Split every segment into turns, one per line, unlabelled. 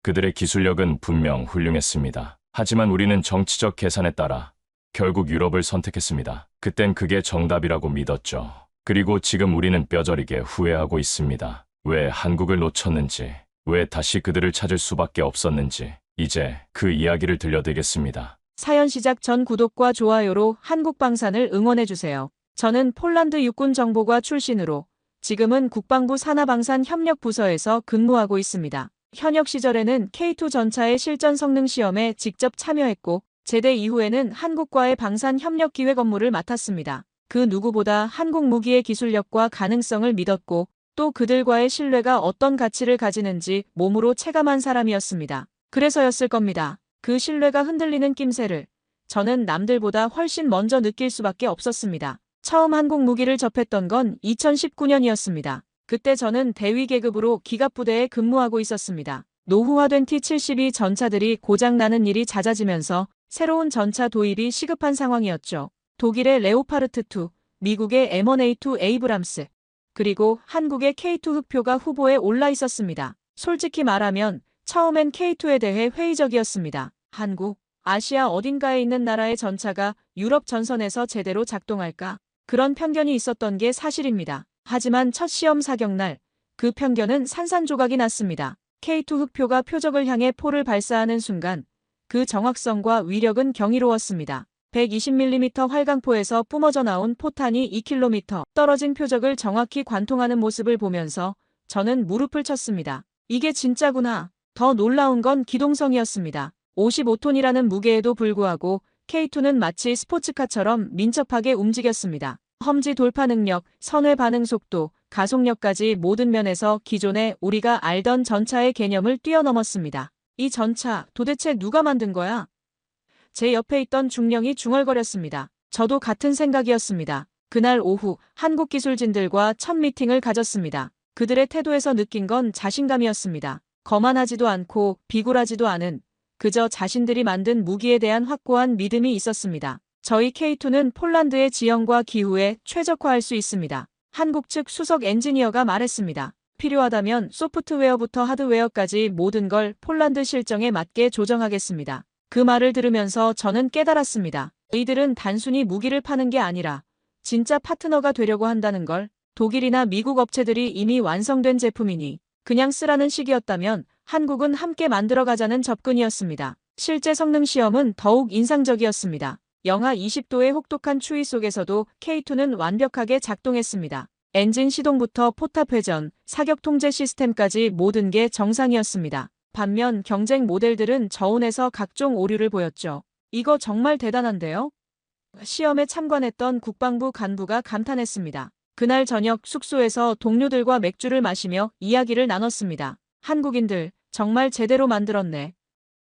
그들의 기술력은 분명 훌륭했습니다. 하지만 우리는 정치적 계산에 따라 결국 유럽을 선택했습니다. 그땐 그게 정답이라고 믿었죠. 그리고 지금 우리는 뼈저리게 후회하고 있습니다. 왜 한국을 놓쳤는지, 왜 다시 그들을 찾을 수밖에 없었는지, 이제 그 이야기를 들려드리겠습니다.
사연 시작 전 구독과 좋아요로 한국 방산을 응원해주세요. 저는 폴란드 육군정보과 출신으로 지금은 국방부 산하방산협력부서에서 근무하고 있습니다. 현역 시절에는 K2 전차의 실전 성능 시험에 직접 참여했고 제대 이후에는 한국과의 방산협력기획 업무를 맡았습니다. 그 누구보다 한국 무기의 기술력과 가능성을 믿었고 또 그들과의 신뢰가 어떤 가치를 가지는지 몸으로 체감한 사람이었습니다. 그래서였을 겁니다. 그 신뢰가 흔들리는 낌새를 저는 남들보다 훨씬 먼저 느낄 수밖에 없었습니다. 처음 한국 무기를 접했던 건 2019년이었습니다. 그때 저는 대위 계급으로 기갑부대에 근무하고 있었습니다. 노후화된 T-72 전차들이 고장나는 일이 잦아지면서 새로운 전차 도입이 시급한 상황이었죠. 독일의 레오파르트2, 미국의 M1A2 에이브람스, 그리고 한국의 K2 흑표가 후보에 올라 있었습니다. 솔직히 말하면 처음엔 K2에 대해 회의적이었습니다. 한국, 아시아 어딘가에 있는 나라의 전차가 유럽 전선에서 제대로 작동할까? 그런 편견이 있었던 게 사실입니다. 하지만 첫 시험 사격날, 그 편견은 산산조각이 났습니다. K2 흑표가 표적을 향해 포를 발사하는 순간 그 정확성과 위력은 경이로웠습니다. 120mm 활강포에서 뿜어져 나온 포탄이 2km 떨어진 표적을 정확히 관통하는 모습을 보면서 저는 무릎을 쳤습니다. 이게 진짜구나. 더 놀라운 건 기동성이었습니다. 55톤이라는 무게에도 불구하고 K2는 마치 스포츠카처럼 민첩하게 움직였습니다. 험지 돌파 능력, 선회 반응 속도, 가속력까지 모든 면에서 기존에 우리가 알던 전차의 개념을 뛰어넘었습니다. 이 전차 도대체 누가 만든 거야? 제 옆에 있던 중령이 중얼거렸습니다. 저도 같은 생각이었습니다. 그날 오후 한국 기술진들과 첫 미팅을 가졌습니다. 그들의 태도에서 느낀 건 자신감이었습니다. 거만하지도 않고 비굴하지도 않은 그저 자신들이 만든 무기에 대한 확고한 믿음이 있었습니다. 저희 K2는 폴란드의 지형과 기후에 최적화할 수 있습니다. 한국 측 수석 엔지니어가 말했습니다. 필요하다면 소프트웨어부터 하드웨어까지 모든 걸 폴란드 실정에 맞게 조정하겠습니다. 그 말을 들으면서 저는 깨달았습니다. 이들은 단순히 무기를 파는 게 아니라 진짜 파트너가 되려고 한다는 걸. 독일이나 미국 업체들이 이미 완성된 제품이니 그냥 쓰라는 식이었다면 한국은 함께 만들어가자는 접근이었습니다. 실제 성능 시험은 더욱 인상적이었습니다. 영하 20도의 혹독한 추위 속에서도 K2는 완벽하게 작동했습니다. 엔진 시동부터 포탑 회전, 사격 통제 시스템까지 모든 게 정상이었습니다. 반면 경쟁 모델들은 저온에서 각종 오류를 보였죠. 이거 정말 대단한데요? 시험에 참관했던 국방부 간부가 감탄했습니다. 그날 저녁 숙소에서 동료들과 맥주를 마시며 이야기를 나눴습니다. 한국인들 정말 제대로 만들었네.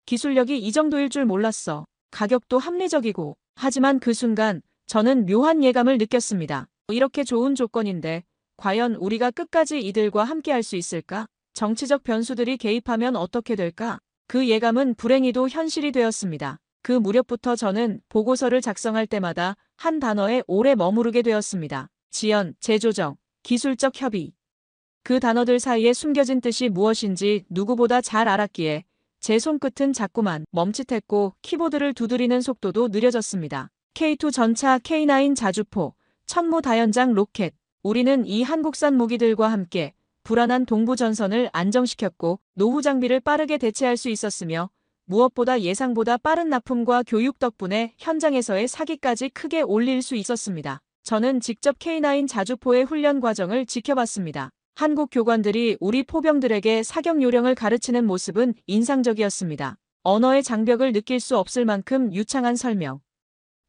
기술력이 이 정도일 줄 몰랐어. 가격도 합리적이고. 하지만 그 순간 저는 묘한 예감을 느꼈습니다. 이렇게 좋은 조건인데 과연 우리가 끝까지 이들과 함께 할 수 있을까? 정치적 변수들이 개입하면 어떻게 될까? 그 예감은 불행히도 현실이 되었습니다. 그 무렵부터 저는 보고서를 작성할 때마다 한 단어에 오래 머무르게 되었습니다. 지연, 재조정, 기술적 협의. 그 단어들 사이에 숨겨진 뜻이 무엇인지 누구보다 잘 알았기에 제 손끝은 자꾸만 멈칫했고 키보드를 두드리는 속도도 느려졌습니다. K2 전차, K9 자주포, 천무다연장 로켓. 우리는 이 한국산 무기들과 함께 불안한 동부 전선을 안정시켰고 노후 장비를 빠르게 대체할 수 있었으며 무엇보다 예상보다 빠른 납품과 교육 덕분에 현장에서의 사기까지 크게 올릴 수 있었습니다. 저는 직접 K9 자주포의 훈련 과정을 지켜봤습니다. 한국 교관들이 우리 포병들에게 사격 요령을 가르치는 모습은 인상적이었습니다. 언어의 장벽을 느낄 수 없을 만큼 유창한 설명.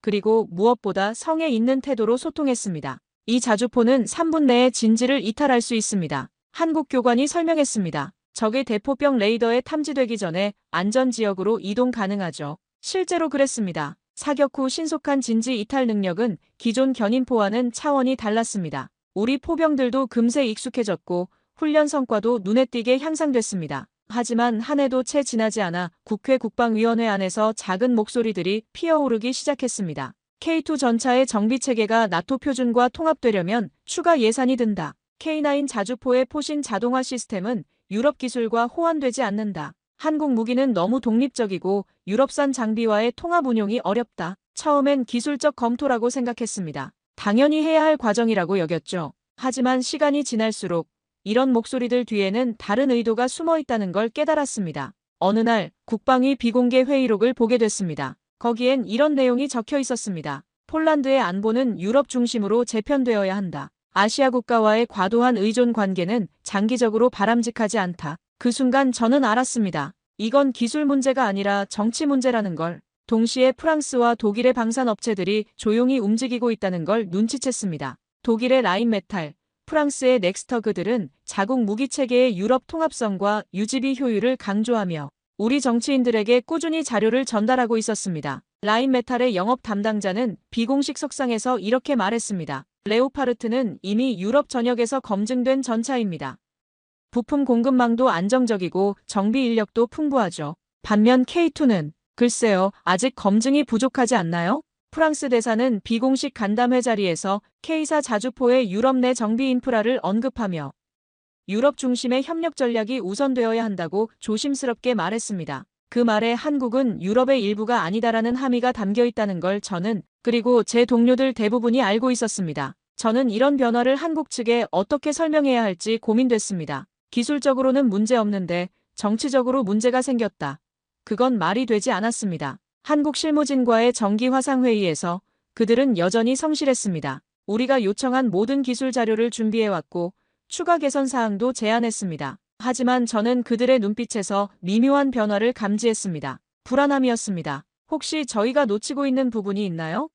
그리고 무엇보다 성에 있는 태도로 소통했습니다. 이 자주포는 3분 내에 진지를 이탈할 수 있습니다. 한국 교관이 설명했습니다. 적의 대포병 레이더에 탐지되기 전에 안전지역으로 이동 가능하죠. 실제로 그랬습니다. 사격 후 신속한 진지 이탈 능력은 기존 견인포와는 차원이 달랐습니다. 우리 포병들도 금세 익숙해졌고 훈련 성과도 눈에 띄게 향상됐습니다. 하지만 한 해도 채 지나지 않아 국회 국방위원회 안에서 작은 목소리들이 피어오르기 시작했습니다. K2 전차의 정비체계가 나토 표준과 통합되려면 추가 예산이 든다. K9 자주포의 포신 자동화 시스템은 유럽 기술과 호환되지 않는다. 한국 무기는 너무 독립적이고 유럽산 장비와의 통합 운용이 어렵다. 처음엔 기술적 검토라고 생각했습니다. 당연히 해야 할 과정이라고 여겼죠. 하지만 시간이 지날수록 이런 목소리들 뒤에는 다른 의도가 숨어 있다는 걸 깨달았습니다. 어느 날 국방위 비공개 회의록을 보게 됐습니다. 거기엔 이런 내용이 적혀 있었습니다. 폴란드의 안보는 유럽 중심으로 재편되어야 한다. 아시아 국가와의 과도한 의존 관계는 장기적으로 바람직하지 않다. 그 순간 저는 알았습니다. 이건 기술 문제가 아니라 정치 문제라는 걸. 동시에 프랑스와 독일의 방산업체들이 조용히 움직이고 있다는 걸 눈치챘습니다. 독일의 라인메탈, 프랑스의 넥스터그들은 자국 무기체계의 유럽 통합성과 유지비 효율을 강조하며 우리 정치인들에게 꾸준히 자료를 전달하고 있었습니다. 라인메탈의 영업 담당자는 비공식 석상에서 이렇게 말했습니다. 레오파르트는 이미 유럽 전역에서 검증된 전차입니다. 부품 공급망도 안정적이고 정비 인력도 풍부하죠. 반면 K2는 글쎄요, 아직 검증이 부족하지 않나요? 프랑스 대사는 비공식 간담회 자리에서 K사 자주포의 유럽 내 정비 인프라를 언급하며 유럽 중심의 협력 전략이 우선되어야 한다고 조심스럽게 말했습니다. 그 말에 한국은 유럽의 일부가 아니다라는 함의가 담겨 있다는 걸 저는 그리고 제 동료들 대부분이 알고 있었습니다. 저는 이런 변화를 한국 측에 어떻게 설명해야 할지 고민됐습니다. 기술적으로는 문제 없는데 정치적으로 문제가 생겼다. 그건 말이 되지 않았습니다. 한국 실무진과의 정기 화상회의에서 그들은 여전히 성실했습니다. 우리가 요청한 모든 기술 자료를 준비해왔고 추가 개선 사항도 제안했습니다. 하지만 저는 그들의 눈빛에서 미묘한 변화를 감지했습니다. 불안함이었습니다. 혹시 저희가 놓치고 있는 부분이 있나요?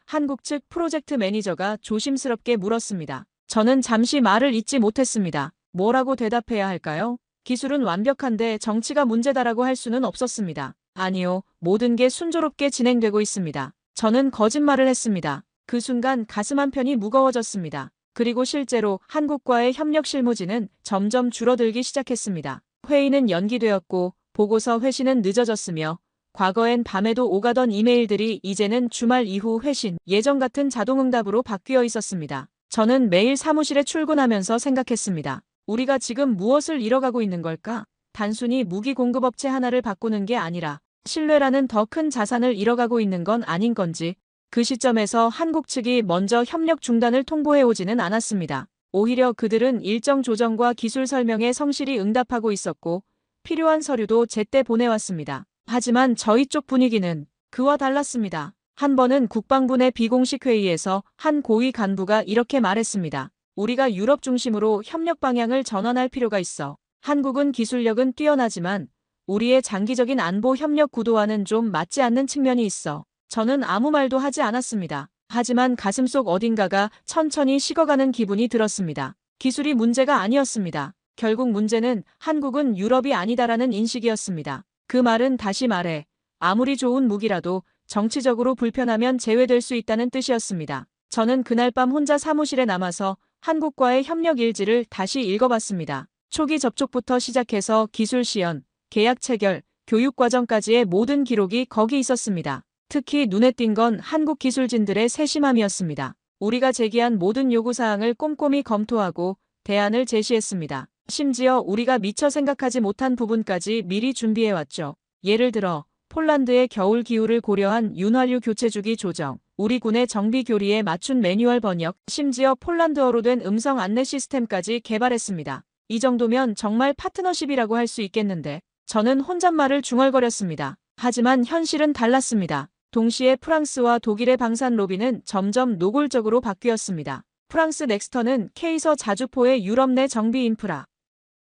한국 측 프로젝트 매니저가 조심스럽게 물었습니다. 저는 잠시 말을 잇지 못했습니다. 뭐라고 대답해야 할까요? 기술은 완벽한데 정치가 문제다라고 할 수는 없었습니다. 아니요, 모든 게 순조롭게 진행되고 있습니다. 저는 거짓말을 했습니다. 그 순간 가슴 한편이 무거워졌습니다. 그리고 실제로 한국과의 협력 실무진은 점점 줄어들기 시작했습니다. 회의는 연기되었고 보고서 회신은 늦어졌으며 과거엔 밤에도 오가던 이메일들이 이제는 주말 이후 회신, 예전 같은 자동응답으로 바뀌어 있었습니다. 저는 매일 사무실에 출근하면서 생각했습니다. 우리가 지금 무엇을 잃어가고 있는 걸까? 단순히 무기 공급업체 하나를 바꾸는 게 아니라 신뢰라는 더 큰 자산을 잃어가고 있는 건 아닌 건지. 그 시점에서 한국 측이 먼저 협력 중단을 통보해오지는 않았습니다. 오히려 그들은 일정 조정과 기술 설명에 성실히 응답하고 있었고 필요한 서류도 제때 보내왔습니다. 하지만 저희 쪽 분위기는 그와 달랐습니다. 한 번은 국방부 내 비공식 회의에서 한 고위 간부가 이렇게 말했습니다. 우리가 유럽 중심으로 협력 방향을 전환할 필요가 있어. 한국은 기술력은 뛰어나지만 우리의 장기적인 안보 협력 구도와는 좀 맞지 않는 측면이 있어. 저는 아무 말도 하지 않았습니다. 하지만 가슴속 어딘가가 천천히 식어가는 기분이 들었습니다. 기술이 문제가 아니었습니다. 결국 문제는 한국은 유럽이 아니다라는 인식이었습니다. 그 말은 다시 말해 아무리 좋은 무기라도 정치적으로 불편하면 제외될 수 있다는 뜻이었습니다. 저는 그날 밤 혼자 사무실에 남아서 한국과의 협력 일지를 다시 읽어봤습니다. 초기 접촉부터 시작해서 기술 시연, 계약 체결, 교육 과정까지의 모든 기록이 거기 있었습니다. 특히 눈에 띈 건 한국 기술진들의 세심함이었습니다. 우리가 제기한 모든 요구사항을 꼼꼼히 검토하고 대안을 제시했습니다. 심지어 우리가 미처 생각하지 못한 부분까지 미리 준비해왔죠. 예를 들어 폴란드의 겨울 기후를 고려한 윤활유 교체 주기 조정, 우리 군의 정비 교리에 맞춘 매뉴얼 번역, 심지어 폴란드어로 된 음성 안내 시스템까지 개발했습니다. 이 정도면 정말 파트너십이라고 할 수 있겠는데 저는 혼잣말을 중얼거렸습니다. 하지만 현실은 달랐습니다. 동시에 프랑스와 독일의 방산 로비는 점점 노골적으로 바뀌었습니다. 프랑스 넥스터는 K서 자주포의 유럽 내 정비 인프라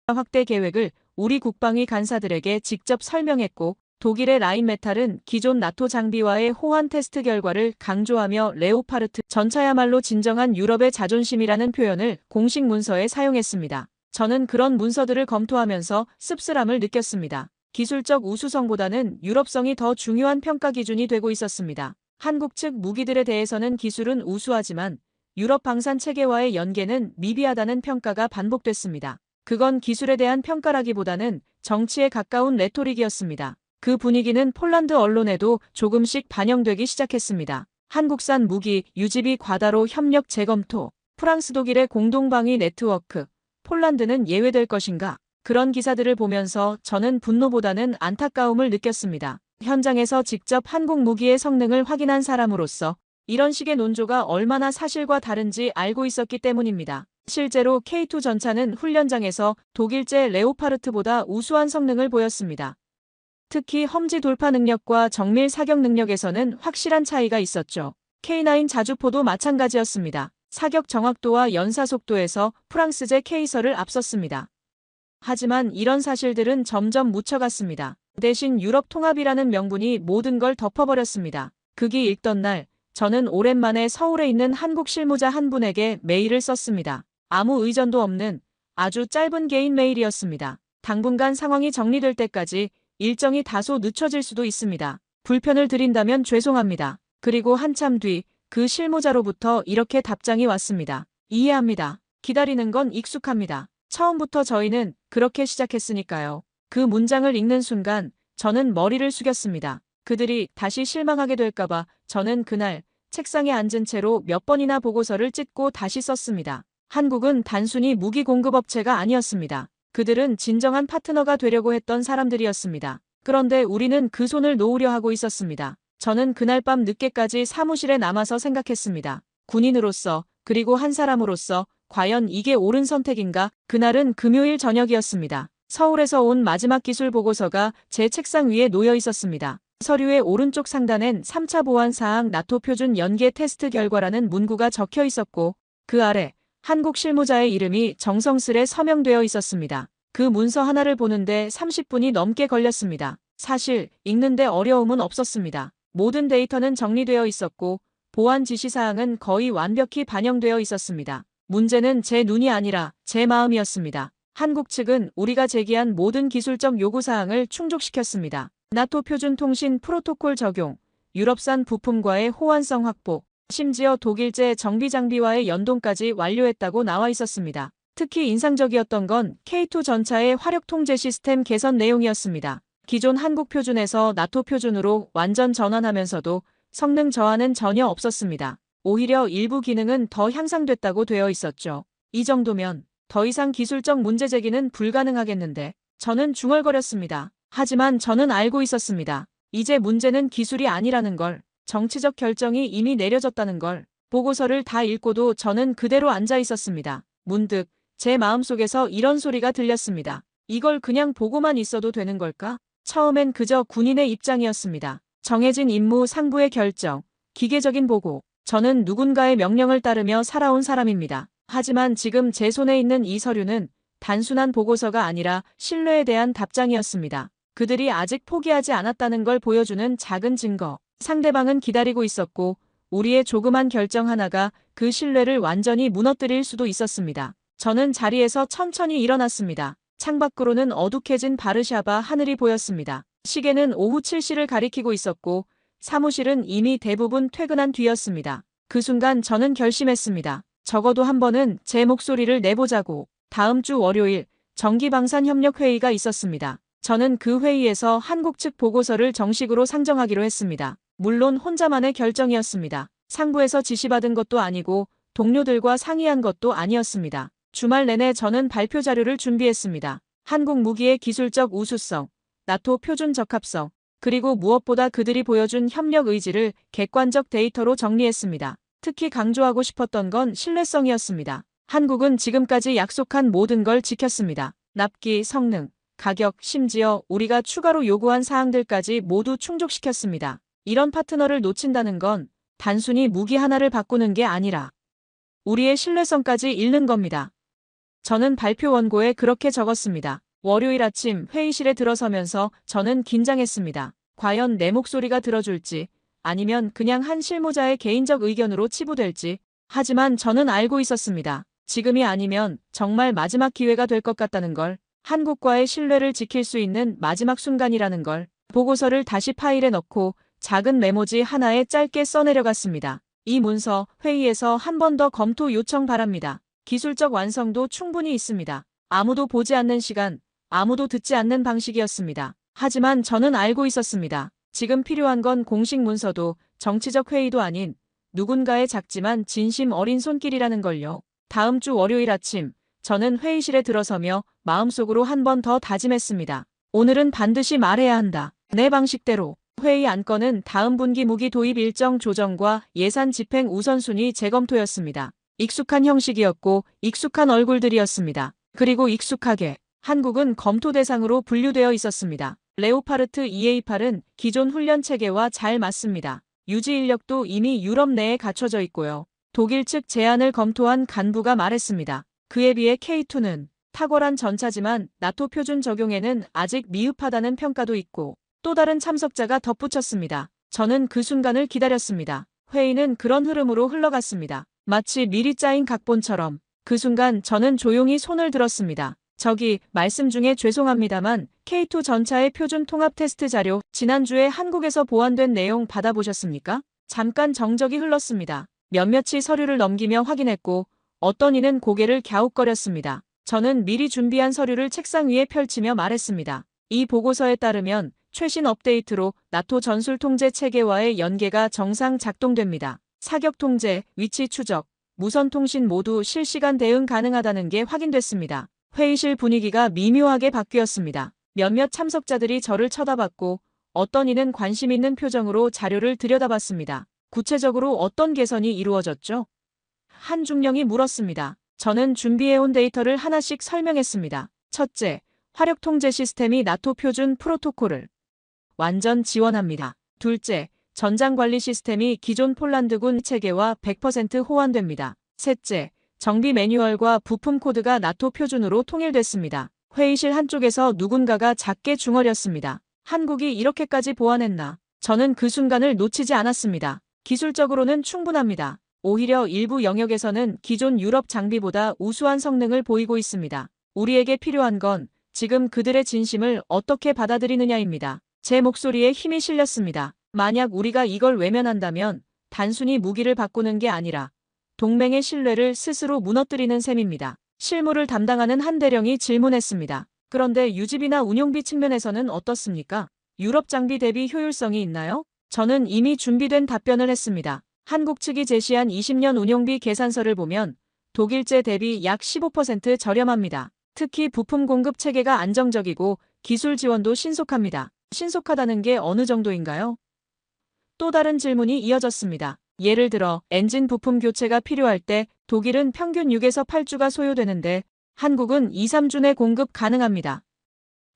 확대 계획을 우리 국방위 간사들에게 직접 설명했고 독일의 라인메탈은 기존 나토 장비와의 호환 테스트 결과를 강조하며 레오파르트 전차야말로 진정한 유럽의 자존심이라는 표현을 공식 문서에 사용했습니다. 저는 그런 문서들을 검토하면서 씁쓸함을 느꼈습니다. 기술적 우수성보다는 유럽성이 더 중요한 평가 기준이 되고 있었습니다. 한국 측 무기들에 대해서는 기술은 우수하지만 유럽 방산 체계와의 연계는 미비하다는 평가가 반복됐습니다. 그건 기술에 대한 평가라기보다는 정치에 가까운 레토릭이었습니다. 그 분위기는 폴란드 언론에도 조금씩 반영되기 시작했습니다. 한국산 무기, 유지비 과다로 협력 재검토, 프랑스 독일의 공동방위 네트워크, 폴란드는 예외될 것인가? 그런 기사들을 보면서 저는 분노보다는 안타까움을 느꼈습니다. 현장에서 직접 한국 무기의 성능을 확인한 사람으로서 이런 식의 논조가 얼마나 사실과 다른지 알고 있었기 때문입니다. 실제로 K2 전차는 훈련장에서 독일제 레오파르트보다 우수한 성능을 보였습니다. 특히 험지 돌파 능력과 정밀 사격 능력에서는 확실한 차이가 있었죠. K9 자주포도 마찬가지였습니다. 사격 정확도와 연사 속도에서 프랑스제 케이서를 앞섰습니다. 하지만 이런 사실들은 점점 묻혀갔습니다. 대신 유럽 통합이라는 명분이 모든 걸 덮어버렸습니다. 극이 읽던 날, 저는 오랜만에 서울에 있는 한국 실무자 한 분에게 메일을 썼습니다. 아무 의전도 없는 아주 짧은 개인 메일이었습니다. 당분간 상황이 정리될 때까지 일정이 다소 늦춰질 수도 있습니다. 불편을 드린다면 죄송합니다. 그리고 한참 뒤 그 실무자로부터 이렇게 답장이 왔습니다. 이해합니다. 기다리는 건 익숙합니다. 처음부터 저희는 그렇게 시작했으니까요. 그 문장을 읽는 순간 저는 머리를 숙였습니다. 그들이 다시 실망하게 될까봐 저는 그날 책상에 앉은 채로 몇 번이나 보고서를 찢고 다시 썼습니다. 한국은 단순히 무기 공급업체가 아니었습니다. 그들은 진정한 파트너가 되려고 했던 사람들이었습니다. 그런데 우리는 그 손을 놓으려 하고 있었습니다. 저는 그날 밤 늦게까지 사무실에 남아서 생각했습니다. 군인으로서 그리고 한 사람으로서 과연 이게 옳은 선택인가? 그날은 금요일 저녁이었습니다. 서울에서 온 마지막 기술 보고서가 제 책상 위에 놓여 있었습니다. 서류의 오른쪽 상단엔 3차 보안 사항 나토 표준 연계 테스트 결과라는 문구가 적혀 있었고 그 아래 한국 실무자의 이름이 정성스레 서명되어 있었습니다. 그 문서 하나를 보는데 30분이 넘게 걸렸습니다. 사실 읽는데 어려움은 없었습니다. 모든 데이터는 정리되어 있었고 보안 지시사항은 거의 완벽히 반영되어 있었습니다. 문제는 제 눈이 아니라 제 마음이었습니다. 한국 측은 우리가 제기한 모든 기술적 요구사항을 충족시켰습니다. 나토 표준 통신 프로토콜 적용, 유럽산 부품과의 호환성 확보, 심지어 독일제 정비 장비와의 연동까지 완료했다고 나와 있었습니다. 특히 인상적이었던 건 K2 전차의 화력 통제 시스템 개선 내용이었습니다. 기존 한국 표준에서 나토 표준으로 완전 전환하면서도 성능 저하는 전혀 없었습니다. 오히려 일부 기능은 더 향상됐다고 되어 있었죠. 이 정도면 더 이상 기술적 문제 제기는 불가능하겠는데 저는 중얼거렸습니다. 하지만 저는 알고 있었습니다. 이제 문제는 기술이 아니라는 걸, 정치적 결정이 이미 내려졌다는 걸. 보고서를 다 읽고도 저는 그대로 앉아 있었습니다. 문득 제 마음속에서 이런 소리가 들렸습니다. 이걸 그냥 보고만 있어도 되는 걸까? 처음엔 그저 군인의 입장이었습니다. 정해진 임무 상부의 결정, 기계적인 보고. 저는 누군가의 명령을 따르며 살아온 사람입니다. 하지만 지금 제 손에 있는 이 서류는 단순한 보고서가 아니라 신뢰에 대한 답장이었습니다. 그들이 아직 포기하지 않았다는 걸 보여주는 작은 증거. 상대방은 기다리고 있었고 우리의 조그만 결정 하나가 그 신뢰를 완전히 무너뜨릴 수도 있었습니다. 저는 자리에서 천천히 일어났습니다. 창밖으로는 어둑해진 바르샤바 하늘이 보였습니다. 시계는 오후 7시를 가리키고 있었고 사무실은 이미 대부분 퇴근한 뒤였습니다. 그 순간 저는 결심했습니다. 적어도 한 번은 제 목소리를 내보자고. 다음 주 월요일 정기방산협력회의가 있었습니다. 저는 그 회의에서 한국 측 보고서를 정식으로 상정하기로 했습니다. 물론 혼자만의 결정이었습니다. 상부에서 지시받은 것도 아니고 동료들과 상의한 것도 아니었습니다. 주말 내내 저는 발표 자료를 준비했습니다. 한국 무기의 기술적 우수성, 나토 표준 적합성, 그리고 무엇보다 그들이 보여준 협력 의지를 객관적 데이터로 정리했습니다. 특히 강조하고 싶었던 건 신뢰성이었습니다. 한국은 지금까지 약속한 모든 걸 지켰습니다. 납기, 성능, 가격, 심지어 우리가 추가로 요구한 사항들까지 모두 충족시켰습니다. 이런 파트너를 놓친다는 건 단순히 무기 하나를 바꾸는 게 아니라 우리의 신뢰성까지 잃는 겁니다. 저는 발표 원고에 그렇게 적었습니다. 월요일 아침 회의실에 들어서면서 저는 긴장했습니다. 과연 내 목소리가 들어줄지 아니면 그냥 한 실무자의 개인적 의견으로 치부될지. 하지만 저는 알고 있었습니다. 지금이 아니면 정말 마지막 기회가 될 것 같다는 걸. 한국과의 신뢰를 지킬 수 있는 마지막 순간이라는 걸. 보고서를 다시 파일에 넣고 작은 메모지 하나에 짧게 써내려갔습니다. 이 문서 회의에서 한 번 더 검토 요청 바랍니다. 기술적 완성도 충분히 있습니다. 아무도 보지 않는 시간, 아무도 듣지 않는 방식이었습니다. 하지만 저는 알고 있었습니다. 지금 필요한 건 공식 문서도 정치적 회의도 아닌 누군가의 작지만 진심 어린 손길이라는 걸요. 다음 주 월요일 아침 저는 회의실에 들어서며 마음속으로 한 번 더 다짐했습니다. 오늘은 반드시 말해야 한다. 내 방식대로. 회의 안건은 다음 분기 무기 도입 일정 조정과 예산 집행 우선순위 재검토였습니다. 익숙한 형식이었고 익숙한 얼굴들이었습니다. 그리고 익숙하게 한국은 검토 대상으로 분류되어 있었습니다. 레오파르트 EA8은 기존 훈련 체계와 잘 맞습니다. 유지 인력도 이미 유럽 내에 갖춰져 있고요. 독일 측 제안을 검토한 간부가 말했습니다. 그에 비해 K2는 탁월한 전차지만 나토 표준 적용에는 아직 미흡하다는 평가도 있고 또 다른 참석자가 덧붙였습니다. 저는 그 순간을 기다렸습니다. 회의는 그런 흐름으로 흘러갔습니다. 마치 미리 짜인 각본처럼. 그 순간 저는 조용히 손을 들었습니다. 저기, 말씀 중에 죄송합니다만 K2 전차의 표준 통합 테스트 자료 지난주에 한국에서 보완된 내용 받아보셨습니까? 잠깐 정적이 흘렀습니다. 몇몇이 서류를 넘기며 확인했고 어떤 이는 고개를 갸웃거렸습니다. 저는 미리 준비한 서류를 책상 위에 펼치며 말했습니다. 이 보고서에 따르면 최신 업데이트로 나토 전술 통제 체계와의 연계가 정상 작동됩니다. 사격 통제, 위치 추적, 무선 통신 모두 실시간 대응 가능하다는 게 확인됐습니다. 회의실 분위기가 미묘하게 바뀌었습니다. 몇몇 참석자들이 저를 쳐다봤고 어떤 이는 관심 있는 표정으로 자료를 들여다봤습니다. 구체적으로 어떤 개선이 이루어졌죠? 한 중령이 물었습니다. 저는 준비해온 데이터를 하나씩 설명했습니다. 첫째, 화력 통제 시스템이 나토 표준 프로토콜을 완전 지원합니다. 둘째, 전장 관리 시스템이 기존 폴란드군 체계와 100% 호환됩니다. 셋째, 정비 매뉴얼과 부품 코드가 나토 표준으로 통일됐습니다. 회의실 한쪽에서 누군가가 작게 중얼였습니다. 한국이 이렇게까지 보완했나? 저는 그 순간을 놓치지 않았습니다. 기술적으로는 충분합니다. 오히려 일부 영역에서는 기존 유럽 장비보다 우수한 성능을 보이고 있습니다. 우리에게 필요한 건 지금 그들의 진심을 어떻게 받아들이느냐입니다. 제 목소리에 힘이 실렸습니다. 만약 우리가 이걸 외면한다면 단순히 무기를 바꾸는 게 아니라 동맹의 신뢰를 스스로 무너뜨리는 셈입니다. 실무를 담당하는 한 대령이 질문했습니다. 그런데 유지비나 운용비 측면에서는 어떻습니까? 유럽 장비 대비 효율성이 있나요? 저는 이미 준비된 답변을 했습니다. 한국 측이 제시한 20년 운용비 계산서를 보면 독일제 대비 약 15% 저렴합니다. 특히 부품 공급 체계가 안정적이고 기술 지원도 신속합니다. 신속하다는 게 어느 정도인가요? 또 다른 질문이 이어졌습니다. 예를 들어 엔진 부품 교체가 필요할 때 독일은 평균 6에서 8주가 소요되는데 한국은 2, 3주 내 공급 가능합니다.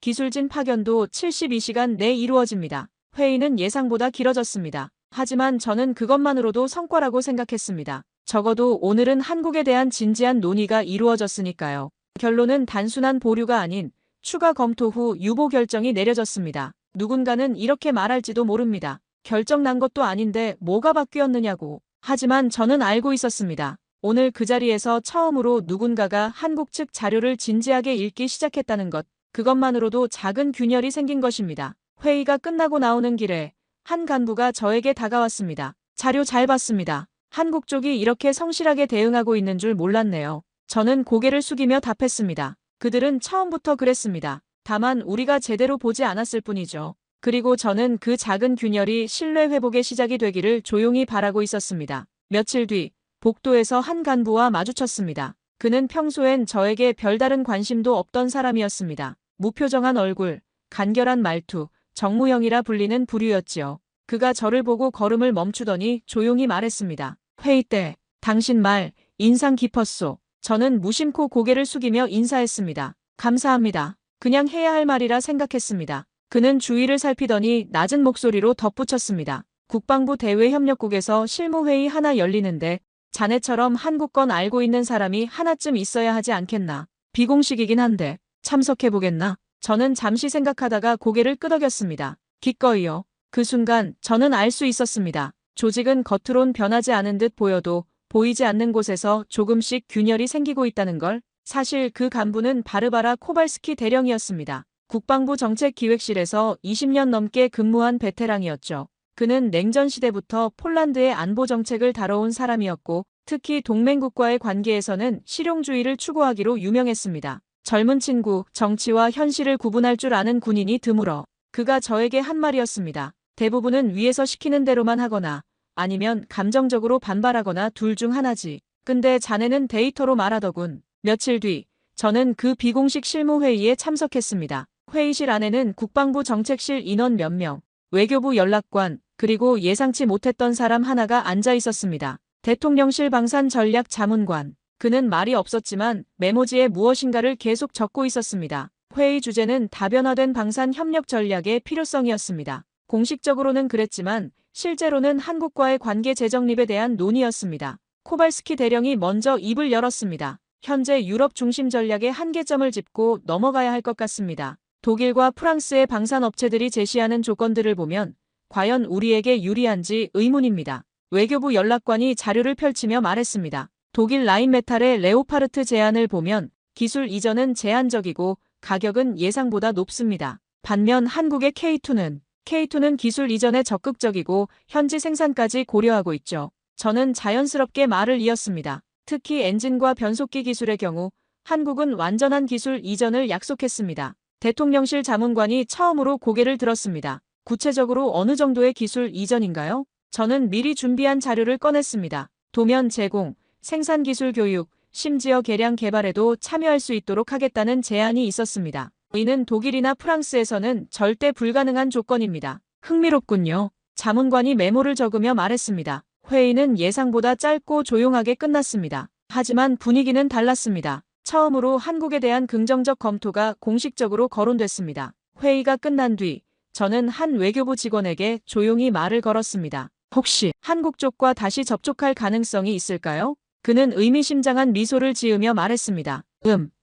기술진 파견도 72시간 내 이루어집니다. 회의는 예상보다 길어졌습니다. 하지만 저는 그것만으로도 성과라고 생각했습니다. 적어도 오늘은 한국에 대한 진지한 논의가 이루어졌으니까요. 결론은 단순한 보류가 아닌 추가 검토 후 유보 결정이 내려졌습니다. 누군가는 이렇게 말할지도 모릅니다. 결정 난 것도 아닌데 뭐가 바뀌었느냐고. 하지만 저는 알고 있었습니다. 오늘 그 자리에서 처음으로 누군가가 한국 측 자료를 진지하게 읽기 시작했다는 것. 그것만으로도 작은 균열이 생긴 것입니다. 회의가 끝나고 나오는 길에 한 간부가 저에게 다가왔습니다. 자료 잘 봤습니다. 한국 쪽이 이렇게 성실하게 대응하고 있는 줄 몰랐네요. 저는 고개를 숙이며 답했습니다. 그들은 처음부터 그랬습니다. 다만 우리가 제대로 보지 않았을 뿐이죠. 그리고 저는 그 작은 균열이 신뢰 회복의 시작이 되기를 조용히 바라고 있었습니다. 며칠 뒤 복도에서 한 간부와 마주쳤습니다. 그는 평소엔 저에게 별다른 관심도 없던 사람이었습니다. 무표정한 얼굴, 간결한 말투, 정무형이라 불리는 부류였지요. 그가 저를 보고 걸음을 멈추더니 조용히 말했습니다. 회의 때 당신 말 인상 깊었소. 저는 무심코 고개를 숙이며 인사했습니다. 감사합니다. 그냥 해야 할 말이라 생각했습니다. 그는 주위를 살피더니 낮은 목소리로 덧붙였습니다. 국방부 대외협력국에서 실무회의 하나 열리는데 자네처럼 한국 건 알고 있는 사람이 하나쯤 있어야 하지 않겠나. 비공식이긴 한데 참석해보겠나? 저는 잠시 생각하다가 고개를 끄덕였습니다. 기꺼이요. 그 순간 저는 알 수 있었습니다. 조직은 겉으론 변하지 않은 듯 보여도 보이지 않는 곳에서 조금씩 균열이 생기고 있다는 걸. 사실 그 간부는 바르바라 코발스키 대령이었습니다. 국방부 정책기획실에서 20년 넘게 근무한 베테랑이었죠. 그는 냉전 시대부터 폴란드의 안보 정책을 다뤄온 사람이었고 특히 동맹국과의 관계에서는 실용주의를 추구하기로 유명했습니다. 젊은 친구, 정치와 현실을 구분할 줄 아는 군인이 드물어. 그가 저에게 한 말이었습니다. 대부분은 위에서 시키는 대로만 하거나 아니면 감정적으로 반발하거나 둘 중 하나지. 근데 자네는 데이터로 말하더군. 며칠 뒤 저는 그 비공식 실무회의에 참석했습니다. 회의실 안에는 국방부 정책실 인원 몇 명, 외교부 연락관, 그리고 예상치 못했던 사람 하나가 앉아 있었습니다. 대통령실 방산 전략 자문관. 그는 말이 없었지만 메모지에 무엇인가를 계속 적고 있었습니다. 회의 주제는 다변화된 방산 협력 전략의 필요성이었습니다. 공식적으로는 그랬지만 실제로는 한국과의 관계 재정립에 대한 논의였습니다. 코발스키 대령이 먼저 입을 열었습니다. 현재 유럽 중심 전략의 한계점을 짚고 넘어가야 할 것 같습니다. 독일과 프랑스의 방산업체들이 제시하는 조건들을 보면 과연 우리에게 유리한지 의문입니다. 외교부 연락관이 자료를 펼치며 말했습니다. 독일 라인메탈의 레오파르트 제안을 보면 기술 이전은 제한적이고 가격은 예상보다 높습니다. 반면 한국의 K2는 기술 이전에 적극적이고 현지 생산까지 고려하고 있죠. 저는 자연스럽게 말을 이었습니다. 특히 엔진과 변속기 기술의 경우 한국은 완전한 기술 이전을 약속했습니다. 대통령실 자문관이 처음으로 고개를 들었습니다. 구체적으로 어느 정도의 기술 이전인가요? 저는 미리 준비한 자료를 꺼냈습니다. 도면 제공, 생산 기술 교육, 심지어 개량 개발에도 참여할 수 있도록 하겠다는 제안이 있었습니다. 이는 독일이나 프랑스에서는 절대 불가능한 조건입니다. 흥미롭군요. 자문관이 메모를 적으며 말했습니다. 회의는 예상보다 짧고 조용하게 끝났습니다. 하지만 분위기는 달랐습니다. 처음으로 한국에 대한 긍정적 검토가 공식적으로 거론됐습니다. 회의가 끝난 뒤 저는 한 외교부 직원에게 조용히 말을 걸었습니다. 혹시 한국 쪽과 다시 접촉할 가능성이 있을까요? 그는 의미심장한 미소를 지으며 말했습니다.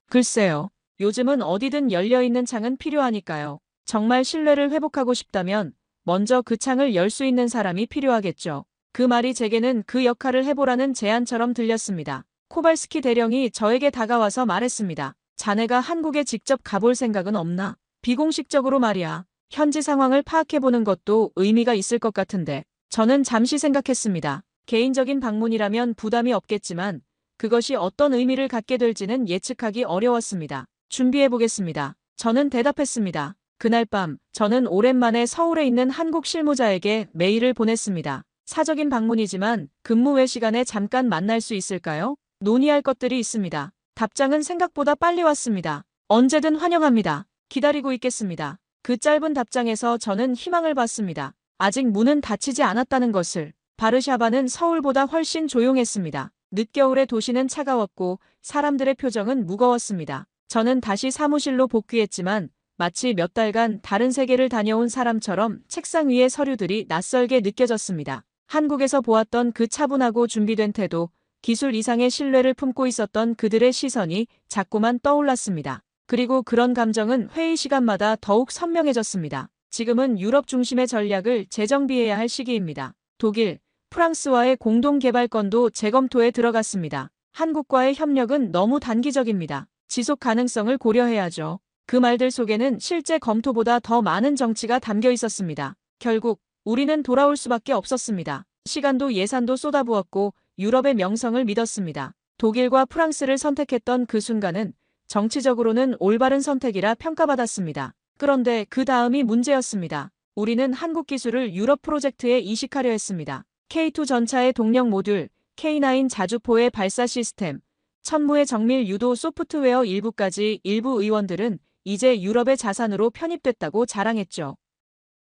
글쎄요. 요즘은 어디든 열려있는 창은 필요하니까요. 정말 신뢰를 회복하고 싶다면 먼저 그 창을 열 수 있는 사람이 필요하겠죠. 그 말이 제게는 그 역할을 해보라는 제안처럼 들렸습니다. 코발스키 대령이 저에게 다가와서 말했습니다. 자네가 한국에 직접 가볼 생각은 없나? 비공식적으로 말이야. 현지 상황을 파악해보는 것도 의미가 있을 것 같은데. 저는 잠시 생각했습니다. 개인적인 방문이라면 부담이 없겠지만 그것이 어떤 의미를 갖게 될지는 예측하기 어려웠습니다. 준비해보겠습니다. 저는 대답했습니다. 그날 밤 저는 오랜만에 서울에 있는 한국 실무자에게 메일을 보냈습니다. 사적인 방문이지만 근무 외 시간에 잠깐 만날 수 있을까요? 논의할 것들이 있습니다. 답장은 생각보다 빨리 왔습니다. 언제든 환영합니다. 기다리고 있겠습니다. 그 짧은 답장에서 저는 희망을 봤습니다. 아직 문은 닫히지 않았다는 것을. 바르샤바는 서울보다 훨씬 조용했습니다. 늦겨울의 도시는 차가웠고 사람들의 표정은 무거웠습니다. 저는 다시 사무실로 복귀했지만 마치 몇 달간 다른 세계를 다녀온 사람처럼 책상 위의 서류들이 낯설게 느껴졌습니다. 한국에서 보았던 그 차분하고 준비된 태도, 기술 이상의 신뢰를 품고 있었던 그들의 시선이 자꾸만 떠올랐습니다. 그리고 그런 감정은 회의 시간마다 더욱 선명해졌습니다. 지금은 유럽 중심의 전략을 재정비해야 할 시기입니다. 독일, 프랑스와의 공동개발건도 재검토에 들어갔습니다. 한국과의 협력은 너무 단기적입니다. 지속 가능성을 고려해야죠. 그 말들 속에는 실제 검토보다 더 많은 정치가 담겨 있었습니다. 결국 우리는 돌아올 수밖에 없었습니다. 시간도 예산도 쏟아부었고 유럽의 명성을 믿었습니다. 독일과 프랑스를 선택했던 그 순간은 정치적으로는 올바른 선택이라 평가받았습니다. 그런데 그 다음이 문제였습니다. 우리는 한국 기술을 유럽 프로젝트에 이식하려 했습니다. K2 전차의 동력 모듈, K9 자주포의 발사 시스템, 천무의 정밀 유도 소프트웨어 일부까지 일부 의원들은 이제 유럽의 자산으로 편입됐다고 자랑했죠.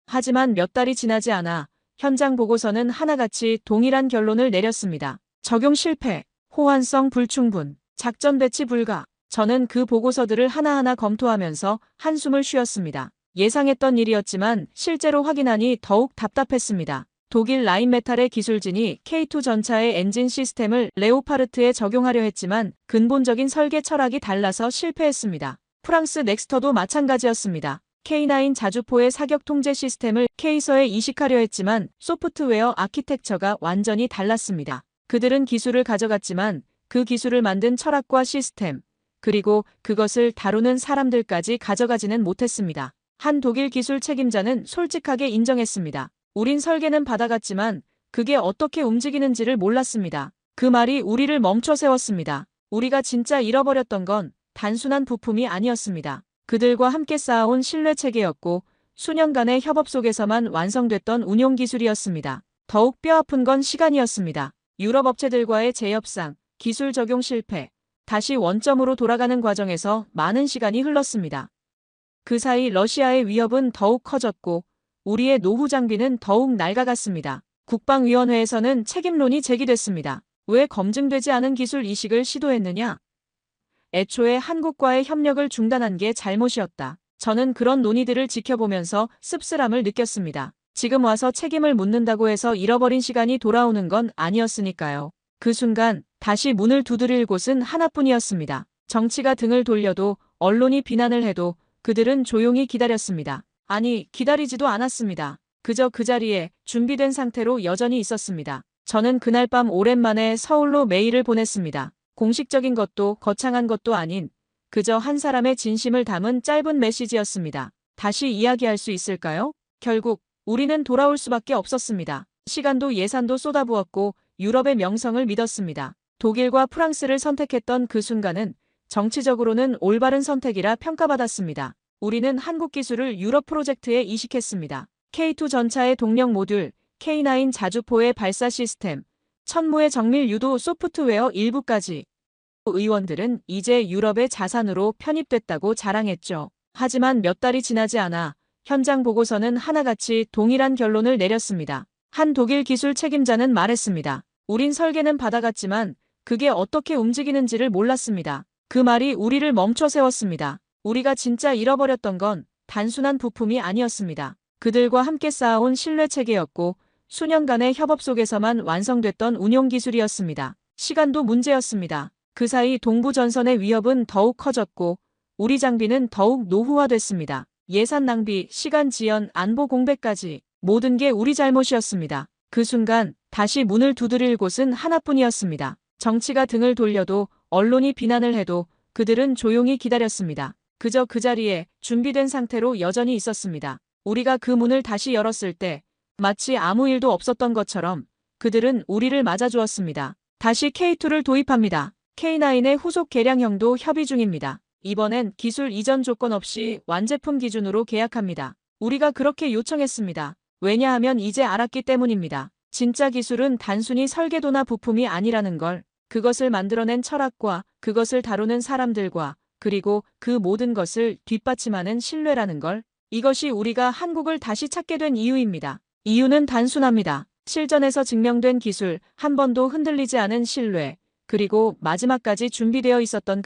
하지만 몇 달이 지나지 않아 현장 보고서는 하나같이 동일한 결론을 내렸습니다. 적용 실패, 호환성 불충분, 작전 배치 불가. 저는 그 보고서들을 하나하나 검토하면서 한숨을 쉬었습니다. 예상했던 일이었지만 실제로 확인하니 더욱 답답했습니다. 독일 라인메탈의 기술진이 K2 전차의 엔진 시스템을 레오파르트에 적용하려 했지만 근본적인 설계 철학이 달라서 실패했습니다. 프랑스 넥스터도 마찬가지였습니다. K9 자주포의 사격 통제 시스템을 K서에 이식하려 했지만 소프트웨어 아키텍처가 완전히 달랐습니다. 그들은 기술을 가져갔지만 그 기술을 만든 철학과 시스템, 그리고 그것을 다루는 사람들까지 가져가지는 못했습니다. 한 독일 기술 책임자는 솔직하게 인정했습니다. 우린 설계는 받아갔지만 그게 어떻게 움직이는지를 몰랐습니다. 그 말이 우리를 멈춰 세웠습니다. 우리가 진짜 잃어버렸던 건 단순한 부품이 아니었습니다. 그들과 함께 쌓아온 신뢰 체계였고 수년간의 협업 속에서만 완성됐던 운용 기술이었습니다. 더욱 뼈아픈 건 시간이었습니다. 유럽 업체들과의 재협상, 기술 적용 실패, 다시 원점으로 돌아가는 과정에서 많은 시간이 흘렀습니다. 그 사이 러시아의 위협은 더욱 커졌고 우리의 노후 장비는 더욱 낡아갔습니다. 국방위원회에서는 책임론이 제기됐습니다. 왜 검증되지 않은 기술 이식을 시도했느냐? 애초에 한국과의 협력을 중단한 게 잘못이었다. 저는 그런 논의들을 지켜보면서 씁쓸함을 느꼈습니다. 지금 와서 책임을 묻는다고 해서 잃어버린 시간이 돌아오는 건 아니었으니까요. 그 순간 다시 문을 두드릴 곳은 하나뿐이었습니다. 정치가 등을 돌려도 언론이 비난을 해도 그들은 조용히 기다렸습니다. 아니, 기다리지도 않았습니다. 그저 그 자리에 준비된 상태로 여전히 있었습니다. 저는 그날 밤 오랜만에 서울로 메일을 보냈습니다. 공식적인 것도 거창한 것도 아닌 그저 한 사람의 진심을 담은 짧은 메시지였습니다. 다시 이야기할 수 있을까요? 결국 우리는 돌아올 수밖에 없었습니다. 시간도 예산도 쏟아부었고 유럽의 명성을 믿었습니다. 독일과 프랑스를 선택했던 그 순간은 정치적으로는 올바른 선택이라 평가받았습니다. 우리는 한국 기술을 유럽 프로젝트에 이식했습니다. K2 전차의 동력 모듈, K9 자주포의 발사 시스템, 천무의 정밀 유도 소프트웨어 일부까지. 의원들은 이제 유럽의 자산으로 편입됐다고 자랑했죠. 하지만 몇 달이 지나지 않아 현장 보고서는 하나같이 동일한 결론을 내렸습니다. 한 독일 기술 책임자는 말했습니다. 우린 설계는 받아갔지만 그게 어떻게 움직이는지를 몰랐습니다. 그 말이 우리를 멈춰 세웠습니다. 우리가 진짜 잃어버렸던 건 단순한 부품이 아니었습니다. 그들과 함께 쌓아온 신뢰 체계였고 수년간의 협업 속에서만 완성됐던 운용 기술이었습니다. 시간도 문제였습니다. 그 사이 동부 전선의 위협은 더욱 커졌고 우리 장비는 더욱 노후화됐습니다. 예산 낭비, 시간 지연, 안보 공백까지 모든 게 우리 잘못이었습니다. 그 순간 다시 문을 두드릴 곳은 하나뿐이었습니다. 정치가 등을 돌려도 언론이 비난을 해도 그들은 조용히 기다렸습니다. 그저 그 자리에 준비된 상태로 여전히 있었습니다. 우리가 그 문을 다시 열었을 때 마치 아무 일도 없었던 것처럼 그들은 우리를 맞아주었습니다. 다시 K2를 도입합니다. K9의 후속 개량형도 협의 중입니다. 이번엔 기술 이전 조건 없이 완제품 기준으로 계약합니다. 우리가 그렇게 요청했습니다. 왜냐하면 이제 알았기 때문입니다. 진짜 기술은 단순히 설계도나 부품이 아니라는 걸, 그것을 만들어낸 철학과 그것을 다루는 사람들과 그리고 그 모든 것을 뒷받침하는 신뢰라는 걸, 이것이 우리가 한국을 다시 찾게 된 이유입니다. 이유는 단순합니다. 실전에서 증명된 기술, 한 번도 흔들리지 않은 신뢰, 그리고 마지막까지 준비되어 있었던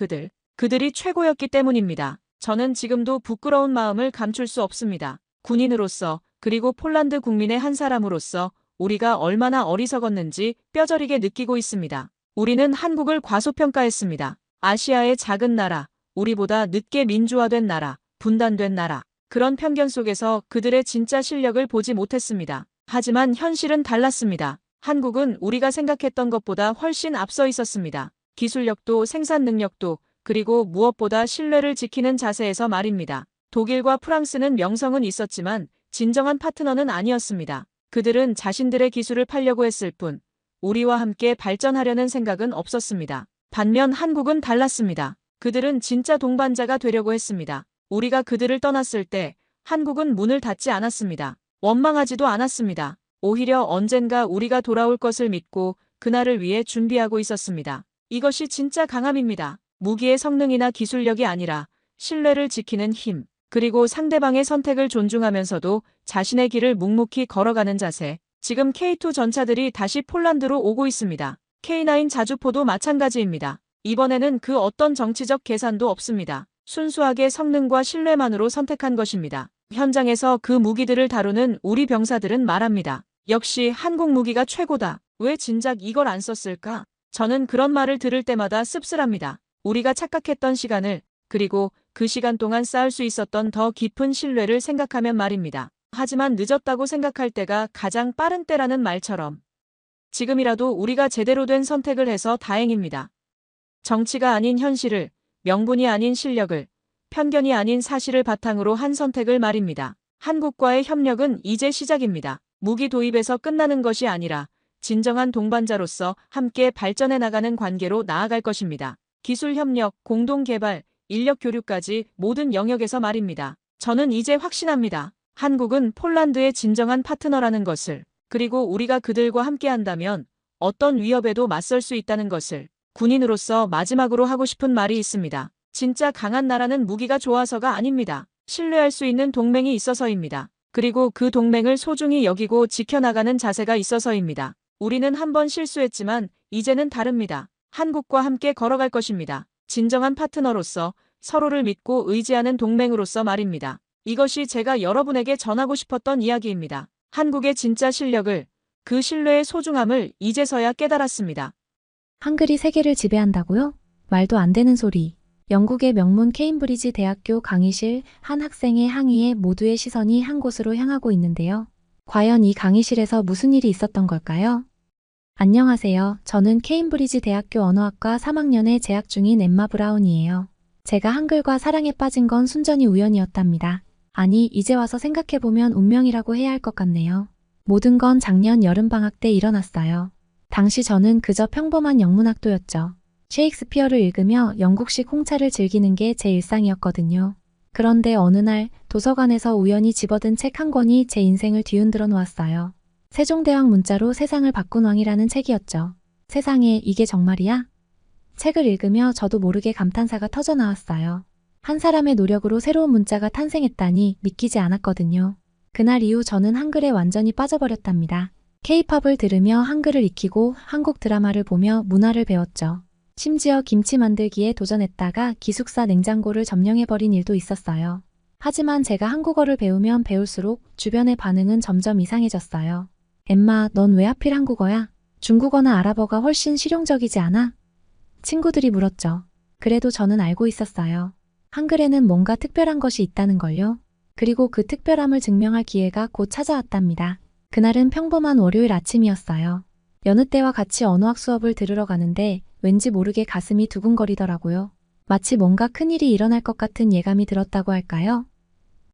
그들이 최고였기 때문입니다. 저는 지금도 부끄러운 마음을 감출 수 없습니다. 군인으로서 그리고 폴란드 국민의 한 사람으로서 우리가 얼마나 어리석었는지 뼈저리게 느끼고 있습니다. 우리는 한국을 과소평가했습니다. 아시아의 작은 나라, 우리보다 늦게 민주화된 나라, 분단된 나라. 그런 편견 속에서 그들의 진짜 실력을 보지 못했습니다. 하지만 현실은 달랐습니다. 한국은 우리가 생각했던 것보다 훨씬 앞서 있었습니다. 기술력도 생산 능력도 그리고 무엇보다 신뢰를 지키는 자세에서 말입니다. 독일과 프랑스는 명성은 있었지만 진정한 파트너는 아니었습니다. 그들은 자신들의 기술을 팔려고 했을 뿐 우리와 함께 발전하려는 생각은 없었습니다. 반면 한국은 달랐습니다. 그들은 진짜 동반자가 되려고 했습니다. 우리가 그들을 떠났을 때 한국은 문을 닫지 않았습니다. 원망하지도 않았습니다. 오히려 언젠가 우리가 돌아올 것을 믿고 그날을 위해 준비하고 있었습니다. 이것이 진짜 강함입니다. 무기의 성능이나 기술력이 아니라 신뢰를 지키는 힘, 그리고 상대방의 선택을 존중하면서도 자신의 길을 묵묵히 걸어가는 자세. 지금 K2 전차들이 다시 폴란드로 오고 있습니다. K9 자주포도 마찬가지입니다. 이번에는 그 어떤 정치적 계산도 없습니다. 순수하게 성능과 신뢰만으로 선택한 것입니다. 현장에서 그 무기들을 다루는 우리 병사들은 말합니다. 역시 한국 무기가 최고다. 왜 진작 이걸 안 썼을까? 저는 그런 말을 들을 때마다 씁쓸합니다. 우리가 착각했던 시간을, 그리고 그 시간 동안 쌓을 수 있었던 더 깊은 신뢰를 생각하면 말입니다. 하지만 늦었다고 생각할 때가 가장 빠른 때라는 말처럼 지금이라도 우리가 제대로 된 선택을 해서 다행입니다. 정치가 아닌 현실을, 명분이 아닌 실력을, 편견이 아닌 사실을 바탕으로 한 선택을 말입니다. 한국과의 협력은 이제 시작입니다. 무기 도입에서 끝나는 것이 아니라 진정한 동반자로서 함께 발전해 나가는 관계로 나아갈 것입니다. 기술 협력, 공동 개발, 인력 교류까지 모든 영역에서 말입니다. 저는 이제 확신합니다. 한국은 폴란드의 진정한 파트너라는 것을, 그리고 우리가 그들과 함께한다면 어떤 위협에도 맞설 수 있다는 것을. 군인으로서 마지막으로 하고 싶은 말이 있습니다. 진짜 강한 나라는 무기가 좋아서가 아닙니다. 신뢰할 수 있는 동맹이 있어서입니다. 그리고 그 동맹을 소중히 여기고 지켜나가는 자세가 있어서입니다. 우리는 한번 실수했지만 이제는 다릅니다. 한국과 함께 걸어갈 것입니다. 진정한 파트너로서 서로를 믿고 의지하는 동맹으로서 말입니다. 이것이 제가 여러분에게 전하고 싶었던 이야기입니다. 한국의 진짜 실력을, 그 신뢰의 소중함을 이제서야 깨달았습니다.
한글이 세계를 지배한다고요? 말도 안 되는 소리. 영국의 명문 케임브리지 대학교 강의실 한 학생의 항의에 모두의 시선이 한 곳으로 향하고 있는데요. 과연 이 강의실에서 무슨 일이 있었던 걸까요? 안녕하세요. 저는 케임브리지 대학교 언어학과 3학년에 재학 중인 엠마 브라운이에요. 제가 한글과 사랑에 빠진 건 순전히 우연이었답니다. 아니, 이제 와서 생각해보면 운명이라고 해야 할 것 같네요. 모든 건 작년 여름방학 때 일어났어요. 당시 저는 그저 평범한 영문학도였죠. 셰익스피어를 읽으며 영국식 홍차를 즐기는 게 제 일상이었거든요. 그런데 어느 날 도서관에서 우연히 집어든 책 한 권이 제 인생을 뒤흔들어 놓았어요. 세종대왕 문자로 세상을 바꾼 왕이라는 책이었죠. 세상에, 이게 정말이야? 책을 읽으며 저도 모르게 감탄사가 터져 나왔어요. 한 사람의 노력으로 새로운 문자가 탄생했다니 믿기지 않았거든요. 그날 이후 저는 한글에 완전히 빠져버렸답니다. K-팝을 들으며 한글을 익히고 한국 드라마를 보며 문화를 배웠죠. 심지어 김치 만들기에 도전했다가 기숙사 냉장고를 점령해버린 일도 있었어요. 하지만 제가 한국어를 배우면 배울수록 주변의 반응은 점점 이상해졌어요. 엠마, 넌 왜 하필 한국어야? 중국어나 아랍어가 훨씬 실용적이지 않아? 친구들이 물었죠. 그래도 저는 알고 있었어요. 한글에는 뭔가 특별한 것이 있다는 걸요. 그리고 그 특별함을 증명할 기회가 곧 찾아왔답니다. 그날은 평범한 월요일 아침이었어요. 여느 때와 같이 언어학 수업을 들으러 가는데 왠지 모르게 가슴이 두근거리더라고요. 마치 뭔가 큰일이 일어날 것 같은 예감이 들었다고 할까요?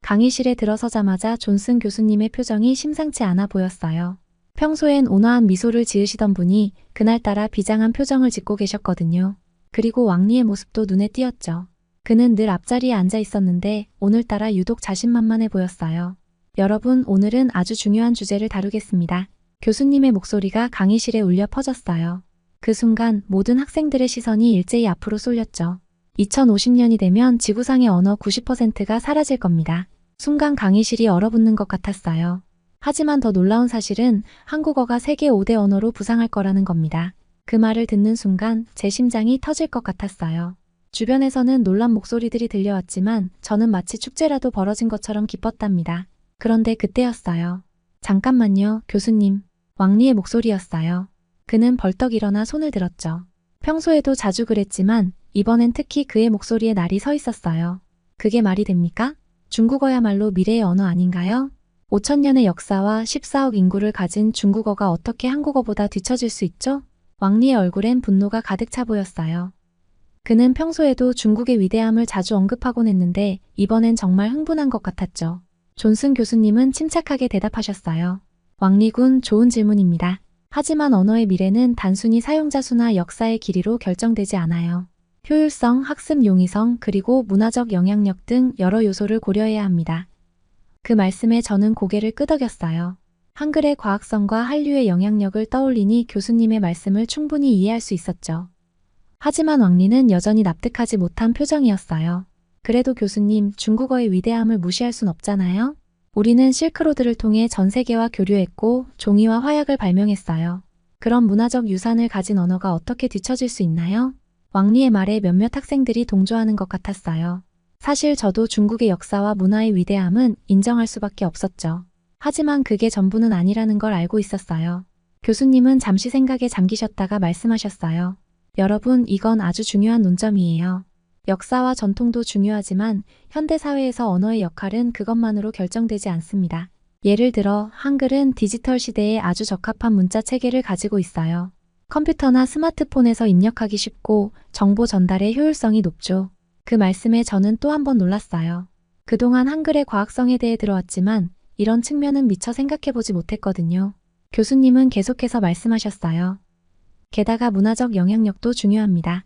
강의실에 들어서자마자 존슨 교수님의 표정이 심상치 않아 보였어요. 평소엔 온화한 미소를 지으시던 분이 그날따라 비장한 표정을 짓고 계셨거든요. 그리고 왕리의 모습도 눈에 띄었죠. 그는 늘 앞자리에 앉아 있었는데 오늘따라 유독 자신만만해 보였어요. 여러분, 오늘은 아주 중요한 주제를 다루겠습니다. 교수님의 목소리가 강의실에 울려 퍼졌어요. 그 순간 모든 학생들의 시선이 일제히 앞으로 쏠렸죠. 2050년이 되면 지구상의 언어 90%가 사라질 겁니다. 순간 강의실이 얼어붙는 것 같았어요. 하지만 더 놀라운 사실은 한국어가 세계 5대 언어로 부상할 거라는 겁니다. 그 말을 듣는 순간 제 심장이 터질 것 같았어요. 주변에서는 놀란 목소리들이 들려왔지만 저는 마치 축제라도 벌어진 것처럼 기뻤답니다. 그런데 그때였어요. 잠깐만요, 교수님. 왕리의 목소리였어요. 그는 벌떡 일어나 손을 들었죠. 평소에도 자주 그랬지만 이번엔 특히 그의 목소리에 날이 서 있었어요. 그게 말이 됩니까? 중국어야말로 미래의 언어 아닌가요? 5천년의 역사와 14억 인구를 가진 중국어가 어떻게 한국어보다 뒤처질 수 있죠? 왕리의 얼굴엔 분노가 가득 차 보였어요. 그는 평소에도 중국의 위대함을 자주 언급하곤 했는데 이번엔 정말 흥분한 것 같았죠. 존슨 교수님은 침착하게 대답하셨어요. 왕리군, 좋은 질문입니다. 하지만 언어의 미래는 단순히 사용자 수나 역사의 길이로 결정되지 않아요. 효율성, 학습 용이성, 그리고 문화적 영향력 등 여러 요소를 고려해야 합니다. 그 말씀에 저는 고개를 끄덕였어요. 한글의 과학성과 한류의 영향력을 떠올리니 교수님의 말씀을 충분히 이해할 수 있었죠. 하지만 왕리는 여전히 납득하지 못한 표정이었어요. 그래도 교수님, 중국어의 위대함을 무시할 순 없잖아요? 우리는 실크로드를 통해 전 세계와 교류했고 종이와 화약을 발명했어요. 그런 문화적 유산을 가진 언어가 어떻게 뒤처질 수 있나요? 왕리의 말에 몇몇 학생들이 동조하는 것 같았어요. 사실 저도 중국의 역사와 문화의 위대함은 인정할 수밖에 없었죠. 하지만 그게 전부는 아니라는 걸 알고 있었어요. 교수님은 잠시 생각에 잠기셨다가 말씀하셨어요. 여러분, 이건 아주 중요한 논점이에요. 역사와 전통도 중요하지만 현대사회에서 언어의 역할은 그것만으로 결정되지 않습니다. 예를 들어 한글은 디지털 시대에 아주 적합한 문자 체계를 가지고 있어요. 컴퓨터나 스마트폰에서 입력하기 쉽고 정보 전달의 효율성이 높죠. 그 말씀에 저는 또 한 번 놀랐어요. 그동안 한글의 과학성에 대해 들어왔지만 이런 측면은 미처 생각해보지 못했거든요. 교수님은 계속해서 말씀하셨어요. 게다가 문화적 영향력도 중요합니다.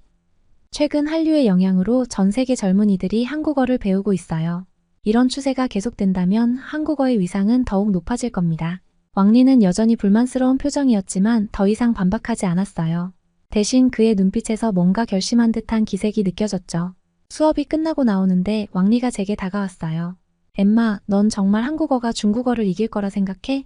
최근 한류의 영향으로 전 세계 젊은이들이 한국어를 배우고 있어요. 이런 추세가 계속된다면 한국어의 위상은 더욱 높아질 겁니다. 왕리는 여전히 불만스러운 표정이었지만 더 이상 반박하지 않았어요. 대신 그의 눈빛에서 뭔가 결심한 듯한 기색이 느껴졌죠. 수업이 끝나고 나오는데 왕리가 제게 다가왔어요. 엠마, 넌 정말 한국어가 중국어를 이길 거라 생각해?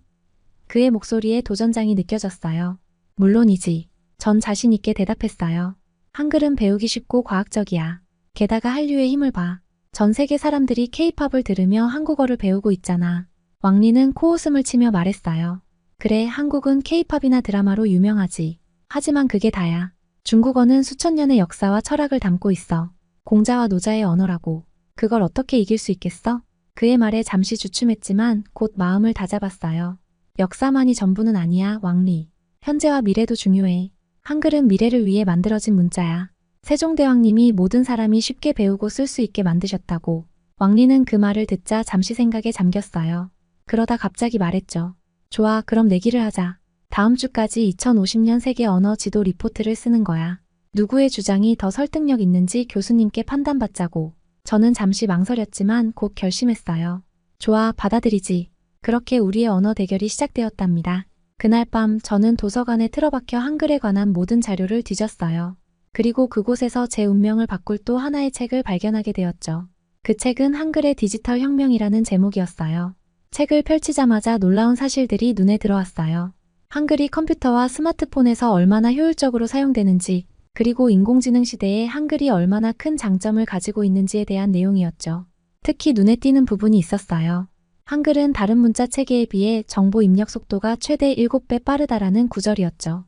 그의 목소리에 도전장이 느껴졌어요. 물론이지. 전 자신 있게 대답했어요. 한글은 배우기 쉽고 과학적이야. 게다가 한류의 힘을 봐. 전 세계 사람들이 K-팝을 들으며 한국어를 배우고 있잖아. 왕리는 코웃음을 치며 말했어요. 그래, 한국은 K-팝이나 드라마로 유명하지. 하지만 그게 다야. 중국어는 수천 년의 역사와 철학을 담고 있어. 공자와 노자의 언어라고. 그걸 어떻게 이길 수 있겠어? 그의 말에 잠시 주춤했지만 곧 마음을 다잡았어요. 역사만이 전부는 아니야, 왕리. 현재와 미래도 중요해. 한글은 미래를 위해 만들어진 문자야. 세종대왕님이 모든 사람이 쉽게 배우고 쓸 수 있게 만드셨다고. 왕리는 그 말을 듣자 잠시 생각에 잠겼어요. 그러다 갑자기 말했죠. 좋아, 그럼 내기를 하자. 다음 주까지 2050년 세계 언어 지도 리포트를 쓰는 거야. 누구의 주장이 더 설득력 있는지 교수님께 판단받자고. 저는 잠시 망설였지만 곧 결심했어요. 좋아, 받아들이지. 그렇게 우리의 언어 대결이 시작되었답니다. 그날 밤 저는 도서관에 틀어박혀 한글에 관한 모든 자료를 뒤졌어요. 그리고 그곳에서 제 운명을 바꿀 또 하나의 책을 발견하게 되었죠. 그 책은 한글의 디지털 혁명이라는 제목이었어요. 책을 펼치자마자 놀라운 사실들이 눈에 들어왔어요. 한글이 컴퓨터와 스마트폰에서 얼마나 효율적으로 사용되는지, 그리고 인공지능 시대에 한글이 얼마나 큰 장점을 가지고 있는지에 대한 내용이었죠. 특히 눈에 띄는 부분이 있었어요. 한글은 다른 문자 체계에 비해 정보 입력 속도가 최대 7배 빠르다라는 구절이었죠.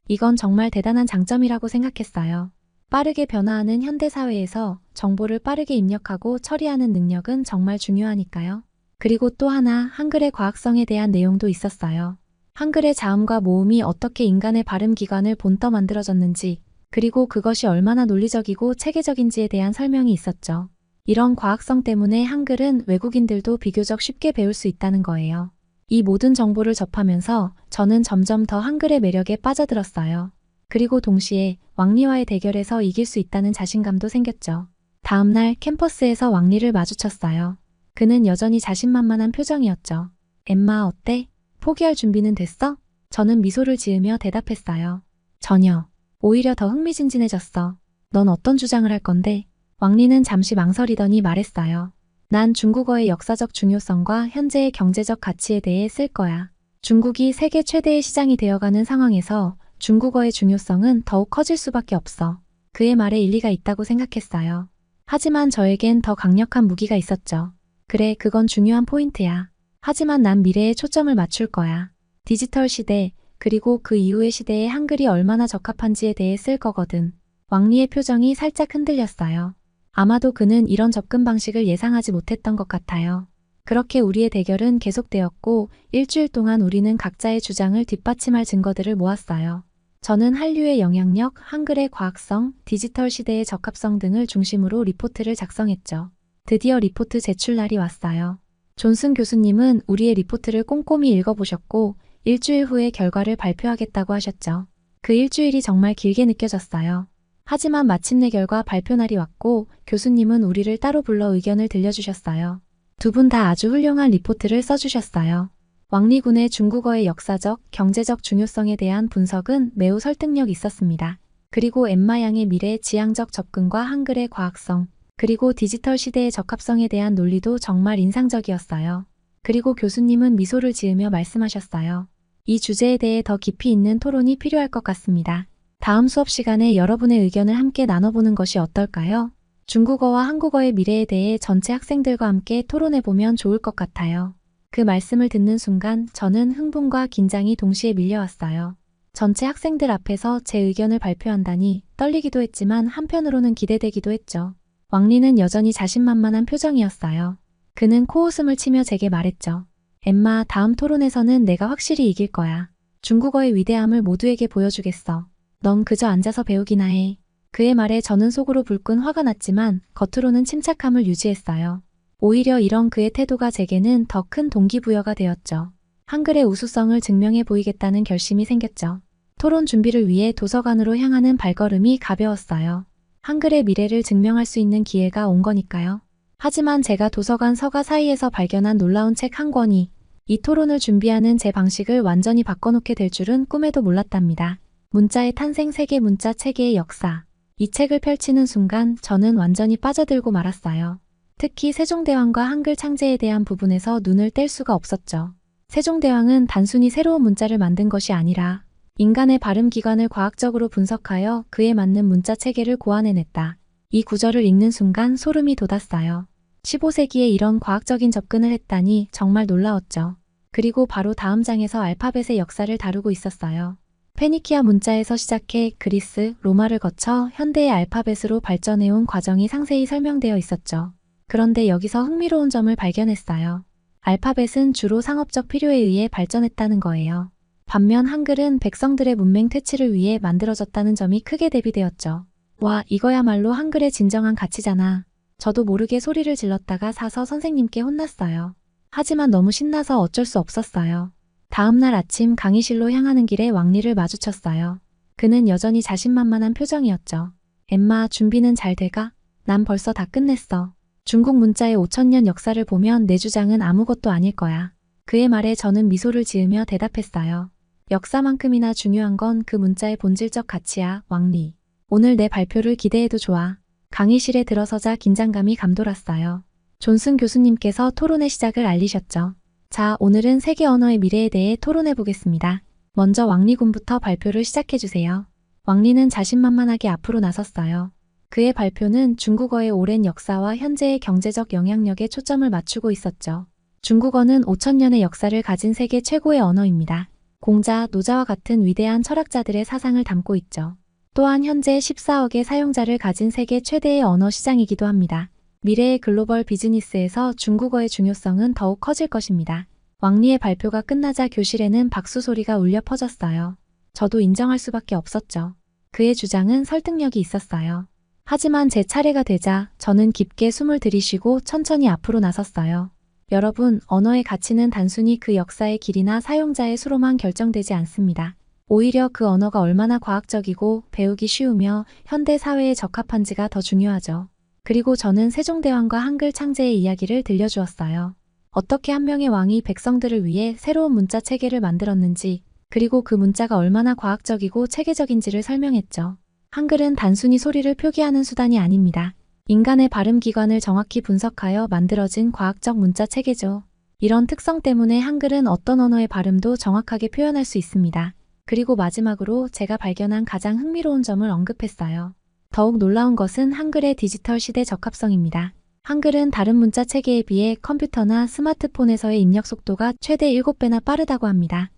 이건 정말 대단한 장점이라고 생각했어요. 빠르게 변화하는 현대 사회에서 정보를 빠르게 입력하고 처리하는 능력은 정말 중요하니까요. 그리고 또 하나 한글의 과학성에 대한 내용도 있었어요. 한글의 자음과 모음이 어떻게 인간의 발음 기관을 본떠 만들어졌는지, 그리고 그것이 얼마나 논리적이고 체계적인지에 대한 설명이 있었죠. 이런 과학성 때문에 한글은 외국인들도 비교적 쉽게 배울 수 있다는 거예요. 이 모든 정보를 접하면서 저는 점점 더 한글의 매력에 빠져들었어요. 그리고 동시에 왕리와의 대결에서 이길 수 있다는 자신감도 생겼죠. 다음날 캠퍼스에서 왕리를 마주쳤어요. 그는 여전히 자신만만한 표정이었죠. 엠마, 어때? 포기할 준비는 됐어? 저는 미소를 지으며 대답했어요. 전혀. 오히려 더 흥미진진해졌어. 넌 어떤 주장을 할 건데? 왕리는 잠시 망설이더니 말했어요. 난 중국어의 역사적 중요성과 현재의 경제적 가치에 대해 쓸 거야. 중국이 세계 최대의 시장이 되어가는 상황에서 중국어의 중요성은 더욱 커질 수밖에 없어. 그의 말에 일리가 있다고 생각했어요. 하지만 저에겐 더 강력한 무기가 있었죠. 그래, 그건 중요한 포인트야. 하지만 난 미래에 초점을 맞출 거야. 디지털 시대, 그리고 그 이후의 시대에 한글이 얼마나 적합한지에 대해 쓸 거거든. 왕리의 표정이 살짝 흔들렸어요. 아마도 그는 이런 접근 방식을 예상하지 못했던 것 같아요. 그렇게 우리의 대결은 계속되었고 일주일 동안 우리는 각자의 주장을 뒷받침할 증거들을 모았어요. 저는 한류의 영향력, 한글의 과학성, 디지털 시대의 적합성 등을 중심으로 리포트를 작성했죠. 드디어 리포트 제출 날이 왔어요. 존슨 교수님은 우리의 리포트를 꼼꼼히 읽어보셨고 일주일 후에 결과를 발표하겠다고 하셨죠. 그 일주일이 정말 길게 느껴졌어요. 하지만 마침내 결과 발표 날이 왔고 교수님은 우리를 따로 불러 의견을 들려주셨어요. 두 분 다 아주 훌륭한 리포트를 써주셨어요. 왕리군의 중국어의 역사적, 경제적 중요성에 대한 분석은 매우 설득력 있었습니다. 그리고 엠마 양의 미래 지향적 접근과 한글의 과학성, 그리고 디지털 시대의 적합성에 대한 논리도 정말 인상적이었어요. 그리고 교수님은 미소를 지으며 말씀하셨어요. 이 주제에 대해 더 깊이 있는 토론이 필요할 것 같습니다. 다음 수업 시간에 여러분의 의견을 함께 나눠보는 것이 어떨까요? 중국어와 한국어의 미래에 대해 전체 학생들과 함께 토론해보면 좋을 것 같아요. 그 말씀을 듣는 순간 저는 흥분과 긴장이 동시에 밀려왔어요. 전체 학생들 앞에서 제 의견을 발표한다니 떨리기도 했지만 한편으로는 기대되기도 했죠. 왕리는 여전히 자신만만한 표정이었어요. 그는 코웃음을 치며 제게 말했죠. 엠마, 다음 토론에서는 내가 확실히 이길 거야. 중국어의 위대함을 모두에게 보여주겠어. 넌 그저 앉아서 배우기나 해. 그의 말에 저는 속으로 불끈 화가 났지만 겉으로는 침착함을 유지했어요. 오히려 이런 그의 태도가 제게는 더 큰 동기부여가 되었죠. 한글의 우수성을 증명해 보이겠다는 결심이 생겼죠. 토론 준비를 위해 도서관으로 향하는 발걸음이 가벼웠어요. 한글의 미래를 증명할 수 있는 기회가 온 거니까요. 하지만 제가 도서관 서가 사이에서 발견한 놀라운 책 한 권이 이 토론을 준비하는 제 방식을 완전히 바꿔놓게 될 줄은 꿈에도 몰랐답니다. 문자의 탄생 세계 문자 체계의 역사. 이 책을 펼치는 순간 저는 완전히 빠져들고 말았어요. 특히 세종대왕과 한글 창제에 대한 부분에서 눈을 뗄 수가 없었죠. 세종대왕은 단순히 새로운 문자를 만든 것이 아니라 인간의 발음 기관을 과학적으로 분석하여 그에 맞는 문자 체계를 고안해냈다. 이 구절을 읽는 순간 소름이 돋았어요. 15세기에 이런 과학적인 접근을 했다니 정말 놀라웠죠. 그리고 바로 다음 장에서 알파벳의 역사를 다루고 있었어요. 페니키아 문자에서 시작해 그리스, 로마를 거쳐 현대의 알파벳으로 발전해온 과정이 상세히 설명되어 있었죠. 그런데 여기서 흥미로운 점을 발견했어요. 알파벳은 주로 상업적 필요에 의해 발전했다는 거예요. 반면 한글은 백성들의 문맹 퇴치를 위해 만들어졌다는 점이 크게 대비되었죠. 와, 이거야말로 한글의 진정한 가치잖아. 저도 모르게 소리를 질렀다가 사서 선생님께 혼났어요. 하지만 너무 신나서 어쩔 수 없었어요. 다음날 아침 강의실로 향하는 길에 왕리를 마주쳤어요. 그는 여전히 자신만만한 표정이었죠. 엠마, 준비는 잘 돼가? 난 벌써 다 끝냈어. 중국 문자의 5000년 역사를 보면 내 주장은 아무것도 아닐 거야. 그의 말에 저는 미소를 지으며 대답했어요. 역사만큼이나 중요한 건 그 문자의 본질적 가치야, 왕리. 오늘 내 발표를 기대해도 좋아. 강의실에 들어서자 긴장감이 감돌았어요. 존슨 교수님께서 토론의 시작을 알리셨죠. 자, 오늘은 세계 언어의 미래에 대해 토론해 보겠습니다. 먼저 왕리군부터 발표를 시작해주세요. 왕리는 자신만만하게 앞으로 나섰어요. 그의 발표는 중국어의 오랜 역사와 현재의 경제적 영향력에 초점을 맞추고 있었죠. 중국어는 5000년의 역사를 가진 세계 최고의 언어입니다. 공자, 노자와 같은 위대한 철학자들의 사상을 담고 있죠. 또한 현재 14억의 사용자를 가진 세계 최대의 언어 시장이기도 합니다. 미래의 글로벌 비즈니스에서 중국어의 중요성은 더욱 커질 것입니다. 왕리의 발표가 끝나자 교실에는 박수 소리가 울려 퍼졌어요. 저도 인정할 수밖에 없었죠. 그의 주장은 설득력이 있었어요. 하지만 제 차례가 되자 저는 깊게 숨을 들이쉬고 천천히 앞으로 나섰어요. 여러분, 언어의 가치는 단순히 그 역사의 길이나 사용자의 수로만 결정되지 않습니다. 오히려 그 언어가 얼마나 과학적이고 배우기 쉬우며 현대 사회에 적합한지가 더 중요하죠. 그리고 저는 세종대왕과 한글 창제의 이야기를 들려주었어요. 어떻게 한 명의 왕이 백성들을 위해 새로운 문자 체계를 만들었는지, 그리고 그 문자가 얼마나 과학적이고 체계적인지를 설명했죠. 한글은 단순히 소리를 표기하는 수단이 아닙니다. 인간의 발음 기관을 정확히 분석하여 만들어진 과학적 문자 체계죠. 이런 특성 때문에 한글은 어떤 언어의 발음도 정확하게 표현할 수 있습니다. 그리고 마지막으로 제가 발견한 가장 흥미로운 점을 언급했어요. 더욱 놀라운 것은 한글의 디지털 시대 적합성입니다. 한글은 다른 문자 체계에 비해 컴퓨터나 스마트폰에서의 입력 속도가 최대 7배나 빠르다고 합니다.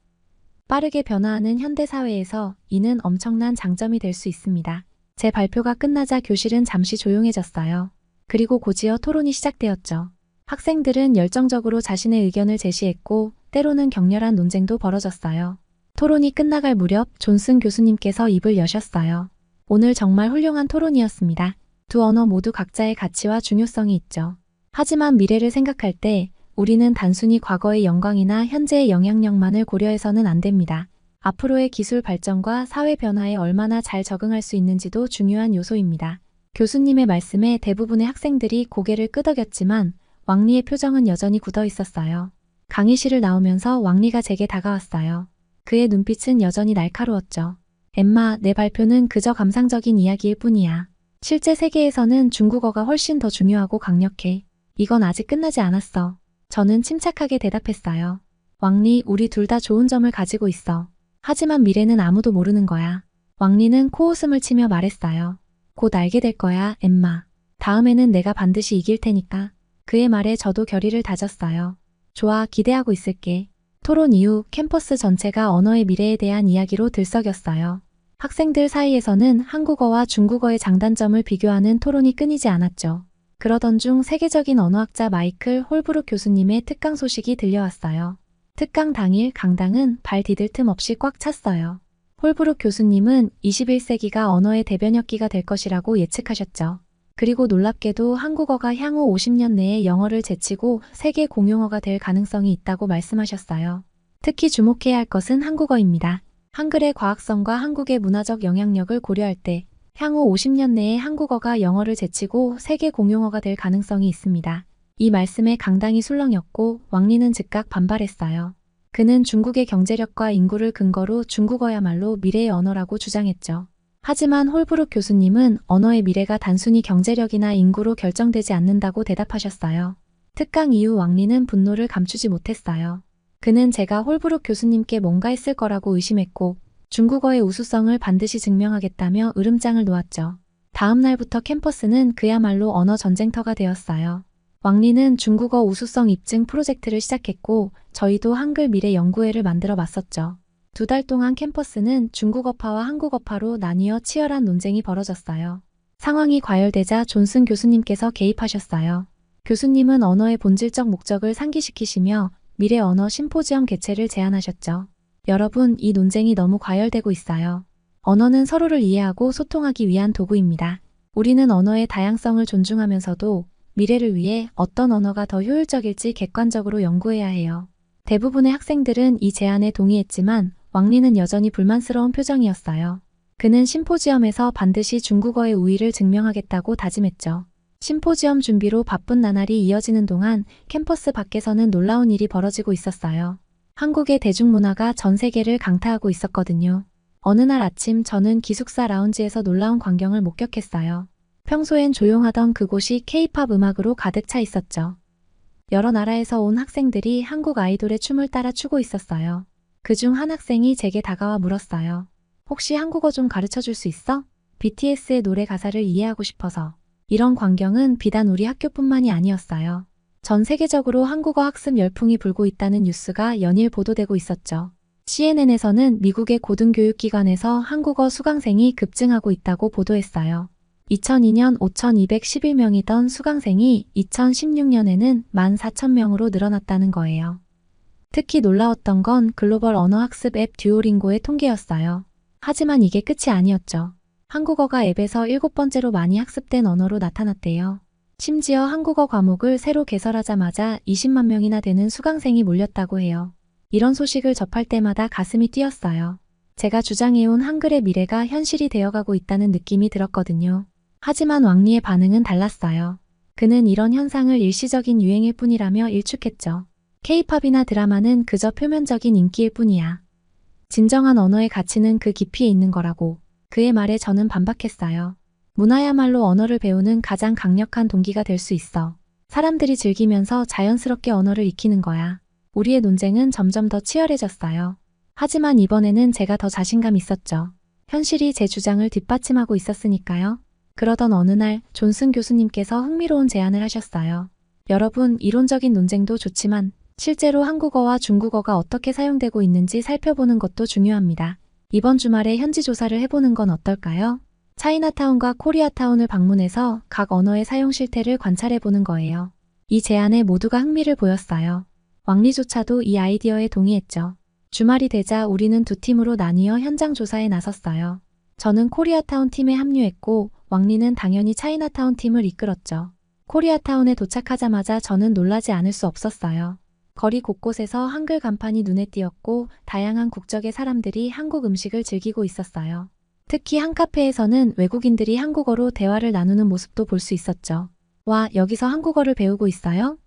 빠르게 변화하는 현대 사회에서 이는 엄청난 장점이 될 수 있습니다. 제 발표가 끝나자 교실은 잠시 조용해졌어요. 그리고 곧이어 토론이 시작되었죠. 학생들은 열정적으로 자신의 의견을 제시했고 때로는 격렬한 논쟁도 벌어졌어요. 토론이 끝나갈 무렵 존슨 교수님께서 입을 여셨어요. 오늘 정말 훌륭한 토론이었습니다. 두 언어 모두 각자의 가치와 중요성이 있죠. 하지만 미래를 생각할 때 우리는 단순히 과거의 영광이나 현재의 영향력만을 고려해서는 안 됩니다. 앞으로의 기술 발전과 사회 변화에 얼마나 잘 적응할 수 있는지도 중요한 요소입니다. 교수님의 말씀에 대부분의 학생들이 고개를 끄덕였지만 왕리의 표정은 여전히 굳어 있었어요. 강의실을 나오면서 왕리가 제게 다가왔어요. 그의 눈빛은 여전히 날카로웠죠. 엠마, 내 발표는 그저 감상적인 이야기일 뿐이야. 실제 세계에서는 중국어가 훨씬 더 중요하고 강력해. 이건 아직 끝나지 않았어. 저는 침착하게 대답했어요. 왕리, 우리 둘 다 좋은 점을 가지고 있어. 하지만 미래는 아무도 모르는 거야. 왕리는 코웃음을 치며 말했어요. 곧 알게 될 거야, 엠마. 다음에는 내가 반드시 이길 테니까. 그의 말에 저도 결의를 다졌어요. 좋아, 기대하고 있을게. 토론 이후 캠퍼스 전체가 언어의 미래에 대한 이야기로 들썩였어요. 학생들 사이에서는 한국어와 중국어의 장단점을 비교하는 토론이 끊이지 않았죠. 그러던 중 세계적인 언어학자 마이클 홀브룩 교수님의 특강 소식이 들려왔어요. 특강 당일 강당은 발 디딜 틈 없이 꽉 찼어요. 홀브룩 교수님은 21세기가 언어의 대변혁기가 될 것이라고 예측하셨죠. 그리고 놀랍게도 한국어가 향후 50년 내에 영어를 제치고 세계 공용어가 될 가능성이 있다고 말씀하셨어요. 특히 주목해야 할 것은 한국어입니다. 한글의 과학성과 한국의 문화적 영향력을 고려할 때 향후 50년 내에 한국어가 영어를 제치고 세계 공용어가 될 가능성이 있습니다. 이 말씀에 강당이 술렁였고 왕리는 즉각 반발했어요. 그는 중국의 경제력과 인구를 근거로 중국어야말로 미래의 언어라고 주장했죠. 하지만 홀브룩 교수님은 언어의 미래가 단순히 경제력이나 인구로 결정되지 않는다고 대답하셨어요. 특강 이후 왕리는 분노를 감추지 못했어요. 그는 제가 홀브룩 교수님께 뭔가 했을 거라고 의심했고 중국어의 우수성을 반드시 증명하겠다며 으름장을 놓았죠. 다음 날부터 캠퍼스는 그야말로 언어 전쟁터가 되었어요. 왕리는 중국어 우수성 입증 프로젝트를 시작했고 저희도 한글 미래 연구회를 만들어 봤었죠. 2달 동안 캠퍼스는 중국어파와 한국어파로 나뉘어 치열한 논쟁이 벌어졌어요. 상황이 과열되자 존슨 교수님께서 개입하셨어요. 교수님은 언어의 본질적 목적을 상기시키시며 미래 언어 심포지엄 개최를 제안하셨죠. 여러분, 이 논쟁이 너무 과열되고 있어요. 언어는 서로를 이해하고 소통하기 위한 도구입니다. 우리는 언어의 다양성을 존중하면서도 미래를 위해 어떤 언어가 더 효율적일지 객관적으로 연구해야 해요. 대부분의 학생들은 이 제안에 동의했지만 왕리는 여전히 불만스러운 표정이었어요. 그는 심포지엄에서 반드시 중국어의 우위를 증명하겠다고 다짐했죠. 심포지엄 준비로 바쁜 나날이 이어지는 동안 캠퍼스 밖에서는 놀라운 일이 벌어지고 있었어요. 한국의 대중문화가 전 세계를 강타하고 있었거든요. 어느 날 아침 저는 기숙사 라운지에서 놀라운 광경을 목격했어요. 평소엔 조용하던 그곳이 K-팝 음악으로 가득 차 있었죠. 여러 나라에서 온 학생들이 한국 아이돌의 춤을 따라 추고 있었어요. 그중 한 학생이 제게 다가와 물었어요. 혹시 한국어 좀 가르쳐 줄 수 있어? BTS의 노래 가사를 이해하고 싶어서. 이런 광경은 비단 우리 학교뿐만이 아니었어요. 전 세계적으로 한국어 학습 열풍이 불고 있다는 뉴스가 연일 보도되고 있었죠. CNN에서는 미국의 고등교육기관에서 한국어 수강생이 급증하고 있다고 보도했어요. 2002년 5,211명이던 수강생이 2016년에는 14,000명으로 늘어났다는 거예요. 특히 놀라웠던 건 글로벌 언어학습 앱 듀오링고의 통계였어요. 하지만 이게 끝이 아니었죠. 한국어가 앱에서 7번째로 많이 학습된 언어로 나타났대요. 심지어 한국어 과목을 새로 개설하자마자 20만 명이나 되는 수강생이 몰렸다고 해요. 이런 소식을 접할 때마다 가슴이 뛰었어요. 제가 주장해온 한글의 미래가 현실이 되어가고 있다는 느낌이 들었거든요. 하지만 왕리의 반응은 달랐어요. 그는 이런 현상을 일시적인 유행일 뿐이라며 일축했죠. K-팝이나 드라마는 그저 표면적인 인기일 뿐이야. 진정한 언어의 가치는 그 깊이에 있는 거라고. 그의 말에 저는 반박했어요. 문화야말로 언어를 배우는 가장 강력한 동기가 될 수 있어. 사람들이 즐기면서 자연스럽게 언어를 익히는 거야. 우리의 논쟁은 점점 더 치열해졌어요. 하지만 이번에는 제가 더 자신감 있었죠. 현실이 제 주장을 뒷받침하고 있었으니까요. 그러던 어느 날 존슨 교수님께서 흥미로운 제안을 하셨어요. 여러분, 이론적인 논쟁도 좋지만 실제로 한국어와 중국어가 어떻게 사용되고 있는지 살펴보는 것도 중요합니다. 이번 주말에 현지 조사를 해보는 건 어떨까요? 차이나타운과 코리아타운을 방문해서 각 언어의 사용 실태를 관찰해보는 거예요. 이 제안에 모두가 흥미를 보였어요. 왕리조차도 이 아이디어에 동의했죠. 주말이 되자 우리는 두 팀으로 나뉘어 현장 조사에 나섰어요. 저는 코리아타운 팀에 합류했고 왕리는 당연히 차이나타운 팀을 이끌었죠. 코리아타운에 도착하자마자 저는 놀라지 않을 수 없었어요. 거리 곳곳에서 한글 간판이 눈에 띄었고 다양한 국적의 사람들이 한국 음식을 즐기고 있었어요. 특히 한 카페에서는 외국인들이 한국어로 대화를 나누는 모습도 볼 수 있었죠. 와, 여기서 한국어를 배우고 있어요?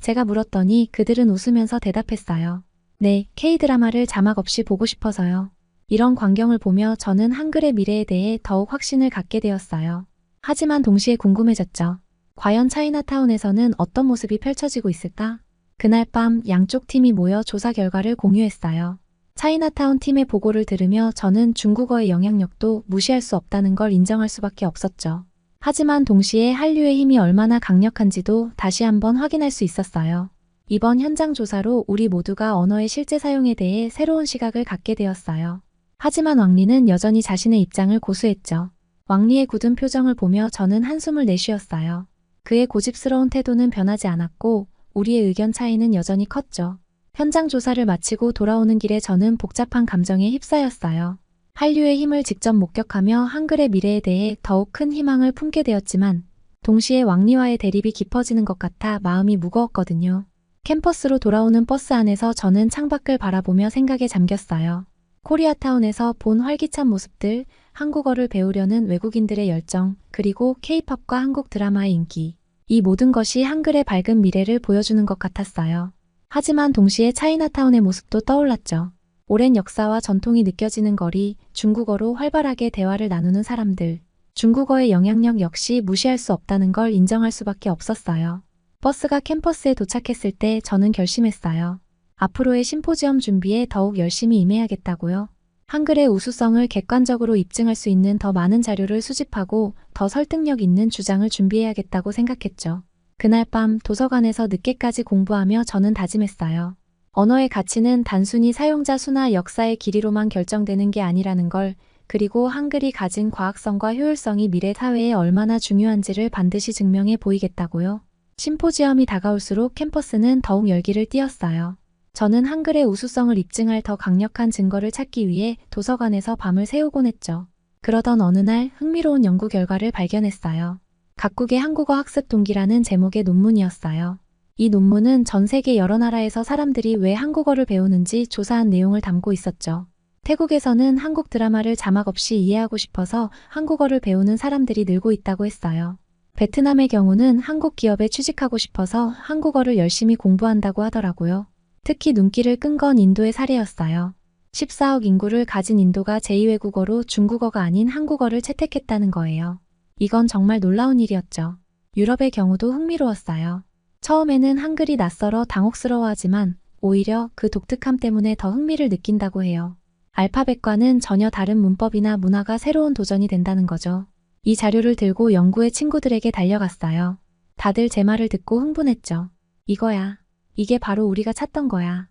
제가 물었더니 그들은 웃으면서 대답했어요. 네, K-드라마를 자막 없이 보고 싶어서요. 이런 광경을 보며 저는 한글의 미래에 대해 더욱 확신을 갖게 되었어요. 하지만 동시에 궁금해졌죠. 과연 차이나타운에서는 어떤 모습이 펼쳐지고 있을까? 그날 밤 양쪽 팀이 모여 조사 결과를 공유했어요. 차이나타운 팀의 보고를 들으며 저는 중국어의 영향력도 무시할 수 없다는 걸 인정할 수밖에 없었죠. 하지만 동시에 한류의 힘이 얼마나 강력한지도 다시 한번 확인할 수 있었어요. 이번 현장 조사로 우리 모두가 언어의 실제 사용에 대해 새로운 시각을 갖게 되었어요. 하지만 왕리는 여전히 자신의 입장을 고수했죠. 왕리의 굳은 표정을 보며 저는 한숨을 내쉬었어요. 그의 고집스러운 태도는 변하지 않았고 우리의 의견 차이는 여전히 컸죠. 현장 조사를 마치고 돌아오는 길에 저는 복잡한 감정에 휩싸였어요. 한류의 힘을 직접 목격하며 한글의 미래에 대해 더욱 큰 희망을 품게 되었지만 동시에 왕리와의 대립이 깊어지는 것 같아 마음이 무거웠거든요. 캠퍼스로 돌아오는 버스 안에서 저는 창밖을 바라보며 생각에 잠겼어요. 코리아타운에서 본 활기찬 모습들, 한국어를 배우려는 외국인들의 열정, 그리고 K-팝과 한국 드라마의 인기. 이 모든 것이 한글의 밝은 미래를 보여주는 것 같았어요. 하지만 동시에 차이나타운의 모습도 떠올랐죠. 오랜 역사와 전통이 느껴지는 거리, 중국어로 활발하게 대화를 나누는 사람들. 중국어의 영향력 역시 무시할 수 없다는 걸 인정할 수밖에 없었어요. 버스가 캠퍼스에 도착했을 때 저는 결심했어요. 앞으로의 심포지엄 준비에 더욱 열심히 임해야겠다고요. 한글의 우수성을 객관적으로 입증할 수 있는 더 많은 자료를 수집하고 더 설득력 있는 주장을 준비해야겠다고 생각했죠. 그날 밤 도서관에서 늦게까지 공부하며 저는 다짐했어요. 언어의 가치는 단순히 사용자 수나 역사의 길이로만 결정되는 게 아니라는 걸, 그리고 한글이 가진 과학성과 효율성이 미래 사회에 얼마나 중요한지를 반드시 증명해 보이겠다고요. 심포지엄이 다가올수록 캠퍼스는 더욱 열기를 띠었어요. 저는 한글의 우수성을 입증할 더 강력한 증거를 찾기 위해 도서관에서 밤을 새우곤 했죠. 그러던 어느 날 흥미로운 연구 결과를 발견했어요. 각국의 한국어 학습 동기라는 제목의 논문이었어요. 이 논문은 전 세계 여러 나라에서 사람들이 왜 한국어를 배우는지 조사한 내용을 담고 있었죠. 태국에서는 한국 드라마를 자막 없이 이해하고 싶어서 한국어를 배우는 사람들이 늘고 있다고 했어요. 베트남의 경우는 한국 기업에 취직하고 싶어서 한국어를 열심히 공부한다고 하더라고요. 특히 눈길을 끈 건 인도의 사례였어요. 14억 인구를 가진 인도가 제2외국어로 중국어가 아닌 한국어를 채택했다는 거예요. 이건 정말 놀라운 일이었죠. 유럽의 경우도 흥미로웠어요. 처음에는 한글이 낯설어 당혹스러워하지만 오히려 그 독특함 때문에 더 흥미를 느낀다고 해요. 알파벳과는 전혀 다른 문법이나 문화가 새로운 도전이 된다는 거죠. 이 자료를 들고 연구의 친구들에게 달려갔어요. 다들 제 말을 듣고 흥분했죠. 이거야. 이게 바로 우리가 찾던 거야.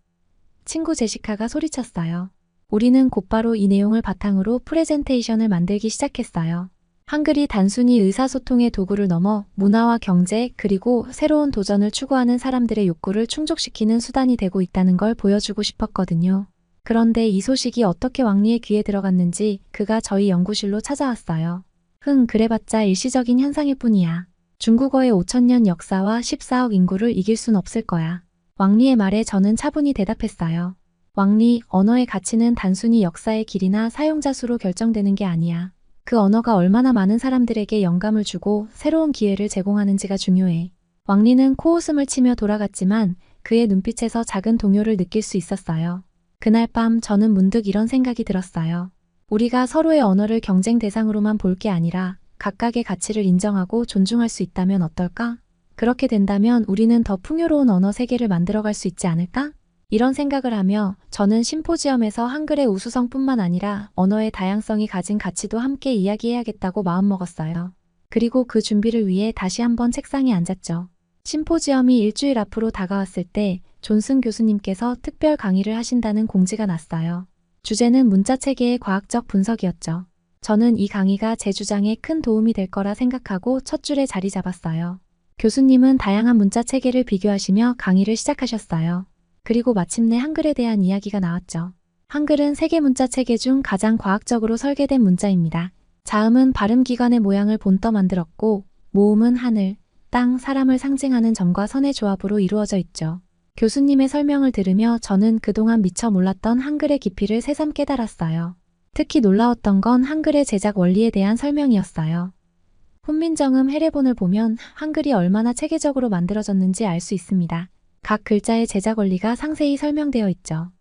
친구 제시카가 소리쳤어요. 우리는 곧바로 이 내용을 바탕으로 프레젠테이션을 만들기 시작했어요. 한글이 단순히 의사소통의 도구를 넘어 문화와 경제, 그리고 새로운 도전을 추구하는 사람들의 욕구를 충족시키는 수단이 되고 있다는 걸 보여주고 싶었거든요. 그런데 이 소식이 어떻게 왕리의 귀에 들어갔는지 그가 저희 연구실로 찾아왔어요. 그래봤자 일시적인 현상일 뿐이야. 중국어의 5,000년 역사와 14억 인구를 이길 순 없을 거야. 왕리의 말에 저는 차분히 대답했어요. 왕리, 언어의 가치는 단순히 역사의 길이나 사용자 수로 결정되는 게 아니야. 그 언어가 얼마나 많은 사람들에게 영감을 주고 새로운 기회를 제공하는지가 중요해. 왕리는 코웃음을 치며 돌아갔지만 그의 눈빛에서 작은 동요를 느낄 수 있었어요. 그날 밤 저는 문득 이런 생각이 들었어요. 우리가 서로의 언어를 경쟁 대상으로만 볼 게 아니라 각각의 가치를 인정하고 존중할 수 있다면 어떨까? 그렇게 된다면 우리는 더 풍요로운 언어 세계를 만들어갈 수 있지 않을까? 이런 생각을 하며 저는 심포지엄에서 한글의 우수성뿐만 아니라 언어의 다양성이 가진 가치도 함께 이야기해야겠다고 마음먹었어요. 그리고 그 준비를 위해 다시 한번 책상에 앉았죠. 심포지엄이 일주일 앞으로 다가왔을 때 존슨 교수님께서 특별 강의를 하신다는 공지가 났어요. 주제는 문자체계의 과학적 분석이었죠. 저는 이 강의가 제 주장에 큰 도움이 될 거라 생각하고 첫 줄에 자리 잡았어요. 교수님은 다양한 문자체계를 비교하시며 강의를 시작하셨어요. 그리고 마침내 한글에 대한 이야기가 나왔죠. 한글은 세계 문자 체계 중 가장 과학적으로 설계된 문자입니다. 자음은 발음기관의 모양을 본떠 만들었고, 모음은 하늘, 땅, 사람을 상징하는 점과 선의 조합으로 이루어져 있죠. 교수님의 설명을 들으며 저는 그동안 미처 몰랐던 한글의 깊이를 새삼 깨달았어요. 특히 놀라웠던 건 한글의 제작 원리에 대한 설명이었어요. 훈민정음 해례본을 보면 한글이 얼마나 체계적으로 만들어졌는지 알 수 있습니다. 각 글자의 제작 원리가 상세히 설명되어 있죠.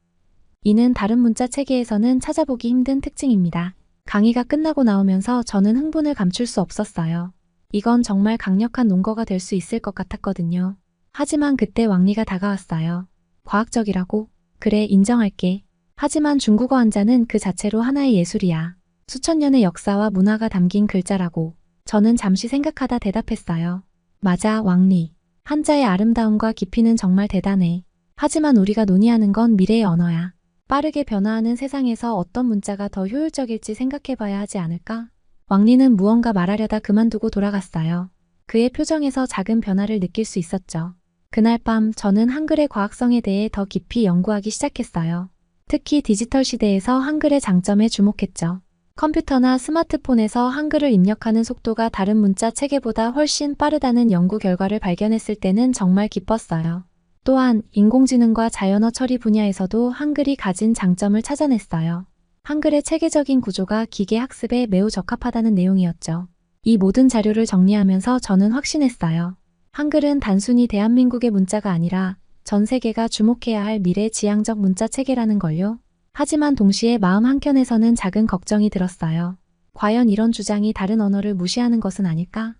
이는 다른 문자 체계에서는 찾아보기 힘든 특징입니다. 강의가 끝나고 나오면서 저는 흥분을 감출 수 없었어요. 이건 정말 강력한 논거가 될 수 있을 것 같았거든요. 하지만 그때 왕리가 다가왔어요. 과학적이라고? 그래, 인정할게. 하지만 중국어 한자는 그 자체로 하나의 예술이야. 수천 년의 역사와 문화가 담긴 글자라고. 저는 잠시 생각하다 대답했어요. 맞아, 왕리. 한자의 아름다움과 깊이는 정말 대단해. 하지만 우리가 논의하는 건 미래의 언어야. 빠르게 변화하는 세상에서 어떤 문자가 더 효율적일지 생각해봐야 하지 않을까? 왕리는 무언가 말하려다 그만두고 돌아갔어요. 그의 표정에서 작은 변화를 느낄 수 있었죠. 그날 밤 저는 한글의 과학성에 대해 더 깊이 연구하기 시작했어요. 특히 디지털 시대에서 한글의 장점에 주목했죠. 컴퓨터나 스마트폰에서 한글을 입력하는 속도가 다른 문자 체계보다 훨씬 빠르다는 연구 결과를 발견했을 때는 정말 기뻤어요. 또한 인공지능과 자연어 처리 분야에서도 한글이 가진 장점을 찾아냈어요. 한글의 체계적인 구조가 기계 학습에 매우 적합하다는 내용이었죠. 이 모든 자료를 정리하면서 저는 확신했어요. 한글은 단순히 대한민국의 문자가 아니라 전 세계가 주목해야 할 미래 지향적 문자 체계라는 걸요. 하지만 동시에 마음 한켠에서는 작은 걱정이 들었어요. 과연 이런 주장이 다른 언어를 무시하는 것은 아닐까?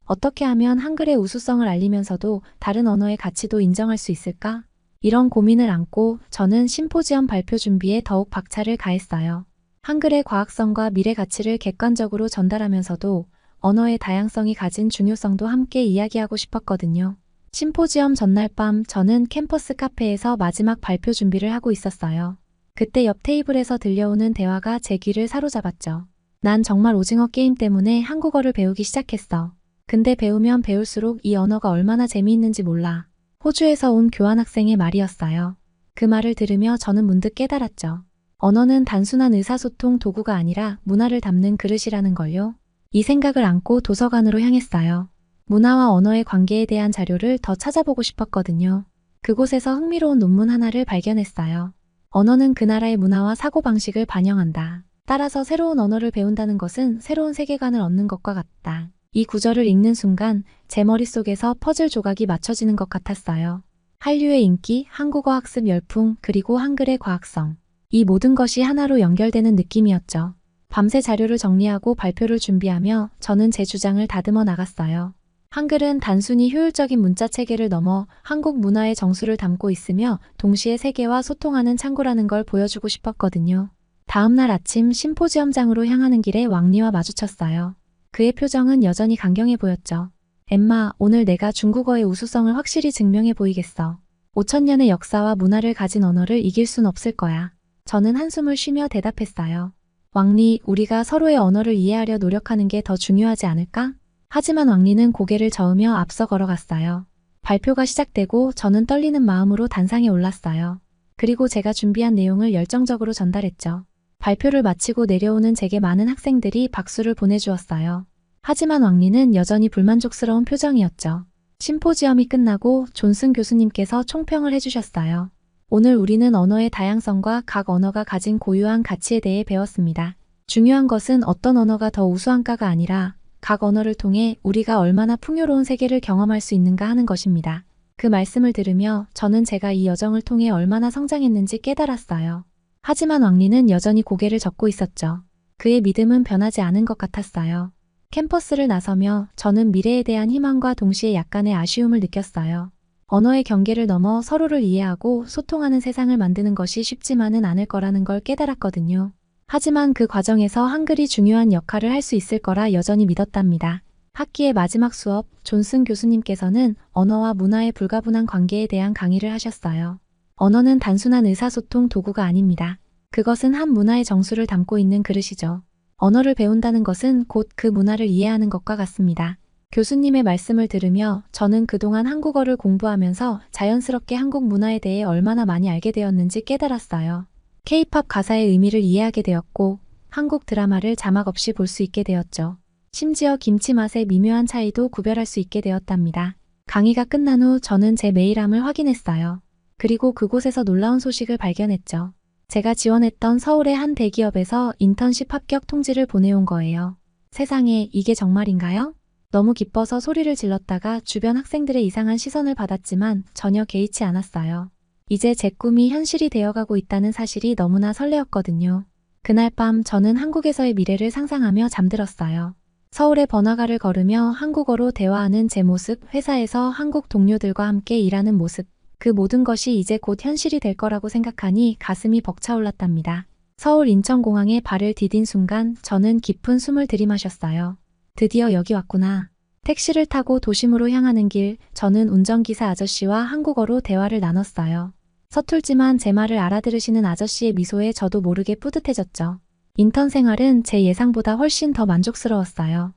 어떻게 하면 한글의 우수성을 알리면서도 다른 언어의 가치도 인정할 수 있을까? 이런 고민을 안고 저는 심포지엄 발표 준비에 더욱 박차를 가했어요. 한글의 과학성과 미래 가치를 객관적으로 전달하면서도 언어의 다양성이 가진 중요성도 함께 이야기하고 싶었거든요. 심포지엄 전날 밤 저는 캠퍼스 카페에서 마지막 발표 준비를 하고 있었어요. 그때 옆 테이블에서 들려오는 대화가 제 귀를 사로잡았죠. 난 정말 오징어 게임 때문에 한국어를 배우기 시작했어. 근데 배우면 배울수록 이 언어가 얼마나 재미있는지 몰라. 호주에서 온 교환학생의 말이었어요. 그 말을 들으며 저는 문득 깨달았죠. 언어는 단순한 의사소통 도구가 아니라 문화를 담는 그릇이라는 걸요. 이 생각을 안고 도서관으로 향했어요. 문화와 언어의 관계에 대한 자료를 더 찾아보고 싶었거든요. 그곳에서 흥미로운 논문 하나를 발견했어요. 언어는 그 나라의 문화와 사고방식을 반영한다. 따라서 새로운 언어를 배운다는 것은 새로운 세계관을 얻는 것과 같다. 이 구절을 읽는 순간 제 머릿속에서 퍼즐 조각이 맞춰지는 것 같았어요. 한류의 인기, 한국어 학습 열풍, 그리고 한글의 과학성. 이 모든 것이 하나로 연결되는 느낌이었죠. 밤새 자료를 정리하고 발표를 준비하며 저는 제 주장을 다듬어 나갔어요. 한글은 단순히 효율적인 문자 체계를 넘어 한국 문화의 정수를 담고 있으며 동시에 세계와 소통하는 창구라는 걸 보여주고 싶었거든요. 다음날 아침 심포지엄장으로 향하는 길에 왕리와 마주쳤어요. 그의 표정은 여전히 강경해 보였죠. 엠마, 오늘 내가 중국어의 우수성을 확실히 증명해 보이겠어. 5,000년의 역사와 문화를 가진 언어를 이길 순 없을 거야. 저는 한숨을 쉬며 대답했어요. 왕리, 우리가 서로의 언어를 이해하려 노력하는 게 더 중요하지 않을까? 하지만 왕리는 고개를 저으며 앞서 걸어갔어요. 발표가 시작되고 저는 떨리는 마음으로 단상에 올랐어요. 그리고 제가 준비한 내용을 열정적으로 전달했죠. 발표를 마치고 내려오는 제게 많은 학생들이 박수를 보내주었어요. 하지만 왕리는 여전히 불만족스러운 표정이었죠. 심포지엄이 끝나고 존슨 교수님께서 총평을 해주셨어요. 오늘 우리는 언어의 다양성과 각 언어가 가진 고유한 가치에 대해 배웠습니다. 중요한 것은 어떤 언어가 더 우수한가가 아니라 각 언어를 통해 우리가 얼마나 풍요로운 세계를 경험할 수 있는가 하는 것입니다. 그 말씀을 들으며 저는 제가 이 여정을 통해 얼마나 성장했는지 깨달았어요. 하지만 왕리는 여전히 고개를 젓고 있었죠. 그의 믿음은 변하지 않은 것 같았어요. 캠퍼스를 나서며 저는 미래에 대한 희망과 동시에 약간의 아쉬움을 느꼈어요. 언어의 경계를 넘어 서로를 이해하고 소통하는 세상을 만드는 것이 쉽지만은 않을 거라는 걸 깨달았거든요. 하지만 그 과정에서 한글이 중요한 역할을 할 수 있을 거라 여전히 믿었답니다. 학기의 마지막 수업, 존슨 교수님께서는 언어와 문화의 불가분한 관계에 대한 강의를 하셨어요. 언어는 단순한 의사소통 도구가 아닙니다. 그것은 한 문화의 정수를 담고 있는 그릇이죠. 언어를 배운다는 것은 곧 그 문화를 이해하는 것과 같습니다. 교수님의 말씀을 들으며 저는 그동안 한국어를 공부하면서 자연스럽게 한국 문화에 대해 얼마나 많이 알게 되었는지 깨달았어요. K-팝 가사의 의미를 이해하게 되었고 한국 드라마를 자막 없이 볼 수 있게 되었죠. 심지어 김치 맛의 미묘한 차이도 구별할 수 있게 되었답니다. 강의가 끝난 후 저는 제 메일함을 확인했어요. 그리고 그곳에서 놀라운 소식을 발견했죠. 제가 지원했던 서울의 한 대기업에서 인턴십 합격 통지를 보내온 거예요. 세상에, 이게 정말인가요? 너무 기뻐서 소리를 질렀다가 주변 학생들의 이상한 시선을 받았지만 전혀 개의치 않았어요. 이제 제 꿈이 현실이 되어가고 있다는 사실이 너무나 설레었거든요. 그날 밤 저는 한국에서의 미래를 상상하며 잠들었어요. 서울의 번화가를 걸으며 한국어로 대화하는 제 모습, 회사에서 한국 동료들과 함께 일하는 모습, 그 모든 것이 이제 곧 현실이 될 거라고 생각하니 가슴이 벅차올랐답니다. 서울 인천공항에 발을 디딘 순간 저는 깊은 숨을 들이마셨어요. 드디어 여기 왔구나. 택시를 타고 도심으로 향하는 길, 저는 운전기사 아저씨와 한국어로 대화를 나눴어요. 서툴지만 제 말을 알아들으시는 아저씨의 미소에 저도 모르게 뿌듯해졌죠. 인턴 생활은 제 예상보다 훨씬 더 만족스러웠어요.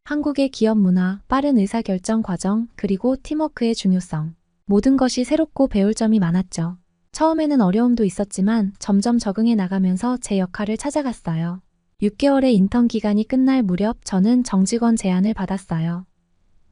한국의 기업 문화, 빠른 의사결정 과정, 그리고 팀워크의 중요성. 모든 것이 새롭고 배울 점이 많았죠. 처음에는 어려움도 있었지만 점점 적응해 나가면서 제 역할을 찾아갔어요. 6개월의 인턴 기간이 끝날 무렵 저는 정직원 제안을 받았어요.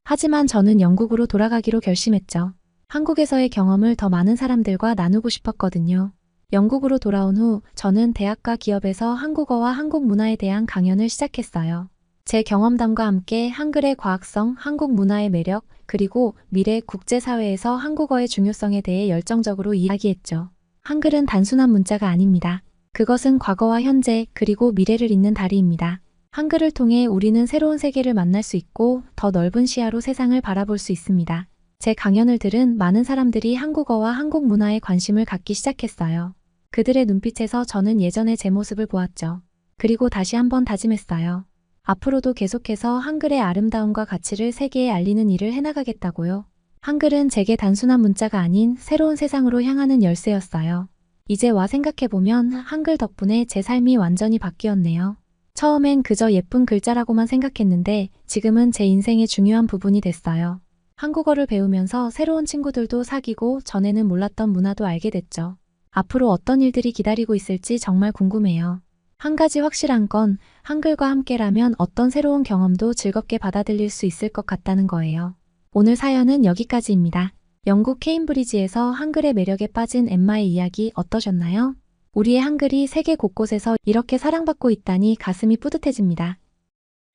하지만 저는 영국으로 돌아가기로 결심했죠. 한국에서의 경험을 더 많은 사람들과 나누고 싶었거든요. 영국으로 돌아온 후 저는 대학과 기업에서 한국어와 한국 문화에 대한 강연을 시작했어요. 제 경험담과 함께 한글의 과학성, 한국 문화의 매력, 그리고 미래 국제사회에서 한국어의 중요성에 대해 열정적으로 이야기했죠. 한글은 단순한 문자가 아닙니다. 그것은 과거와 현재 그리고 미래를 잇는 다리입니다. 한글을 통해 우리는 새로운 세계를 만날 수 있고 더 넓은 시야로 세상을 바라볼 수 있습니다. 제 강연을 들은 많은 사람들이 한국어와 한국 문화에 관심을 갖기 시작했어요. 그들의 눈빛에서 저는 예전의 제 모습을 보았죠. 그리고 다시 한번 다짐했어요. 앞으로도 계속해서 한글의 아름다움과 가치를 세계에 알리는 일을 해나가겠다고요. 한글은 제게 단순한 문자가 아닌 새로운 세상으로 향하는 열쇠였어요. 이제 와 생각해보면 한글 덕분에 제 삶이 완전히 바뀌었네요. 처음엔 그저 예쁜 글자라고만 생각했는데 지금은 제 인생의 중요한 부분이 됐어요. 한국어를 배우면서 새로운 친구들도 사귀고 전에는 몰랐던 문화도 알게 됐죠. 앞으로 어떤 일들이 기다리고 있을지 정말 궁금해요. 한 가지 확실한 건 한글과 함께라면 어떤 새로운 경험도 즐겁게 받아들일 수 있을 것 같다는 거예요. 오늘 사연은 여기까지입니다. 영국 케임브리지에서 한글의 매력에 빠진 엠마의 이야기 어떠셨나요? 우리의 한글이 세계 곳곳에서 이렇게 사랑받고 있다니 가슴이 뿌듯해집니다.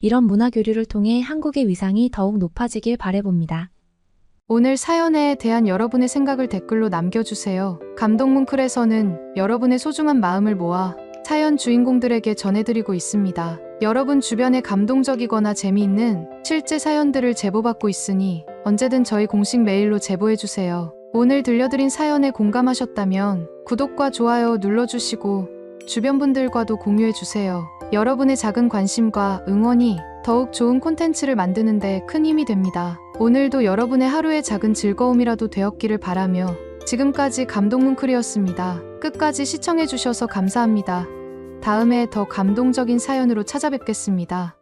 이런 문화 교류를 통해 한국의 위상이 더욱 높아지길 바라봅니다.
오늘 사연에 대한 여러분의 생각을 댓글로 남겨주세요. 감동뭉클에서는 여러분의 소중한 마음을 모아 사연 주인공들에게 전해드리고 있습니다. 여러분 주변에 감동적이거나 재미있는 실제 사연들을 제보받고 있으니 언제든 저희 공식 메일로 제보해주세요. 오늘 들려드린 사연에 공감하셨다면 구독과 좋아요 눌러주시고 주변 분들과도 공유해주세요. 여러분의 작은 관심과 응원이 더욱 좋은 콘텐츠를 만드는 데 큰 힘이 됩니다. 오늘도 여러분의 하루의 작은 즐거움이라도 되었기를 바라며 지금까지 감동뭉클이었습니다. 끝까지 시청해주셔서 감사합니다. 다음에 더 감동적인 사연으로 찾아뵙겠습니다.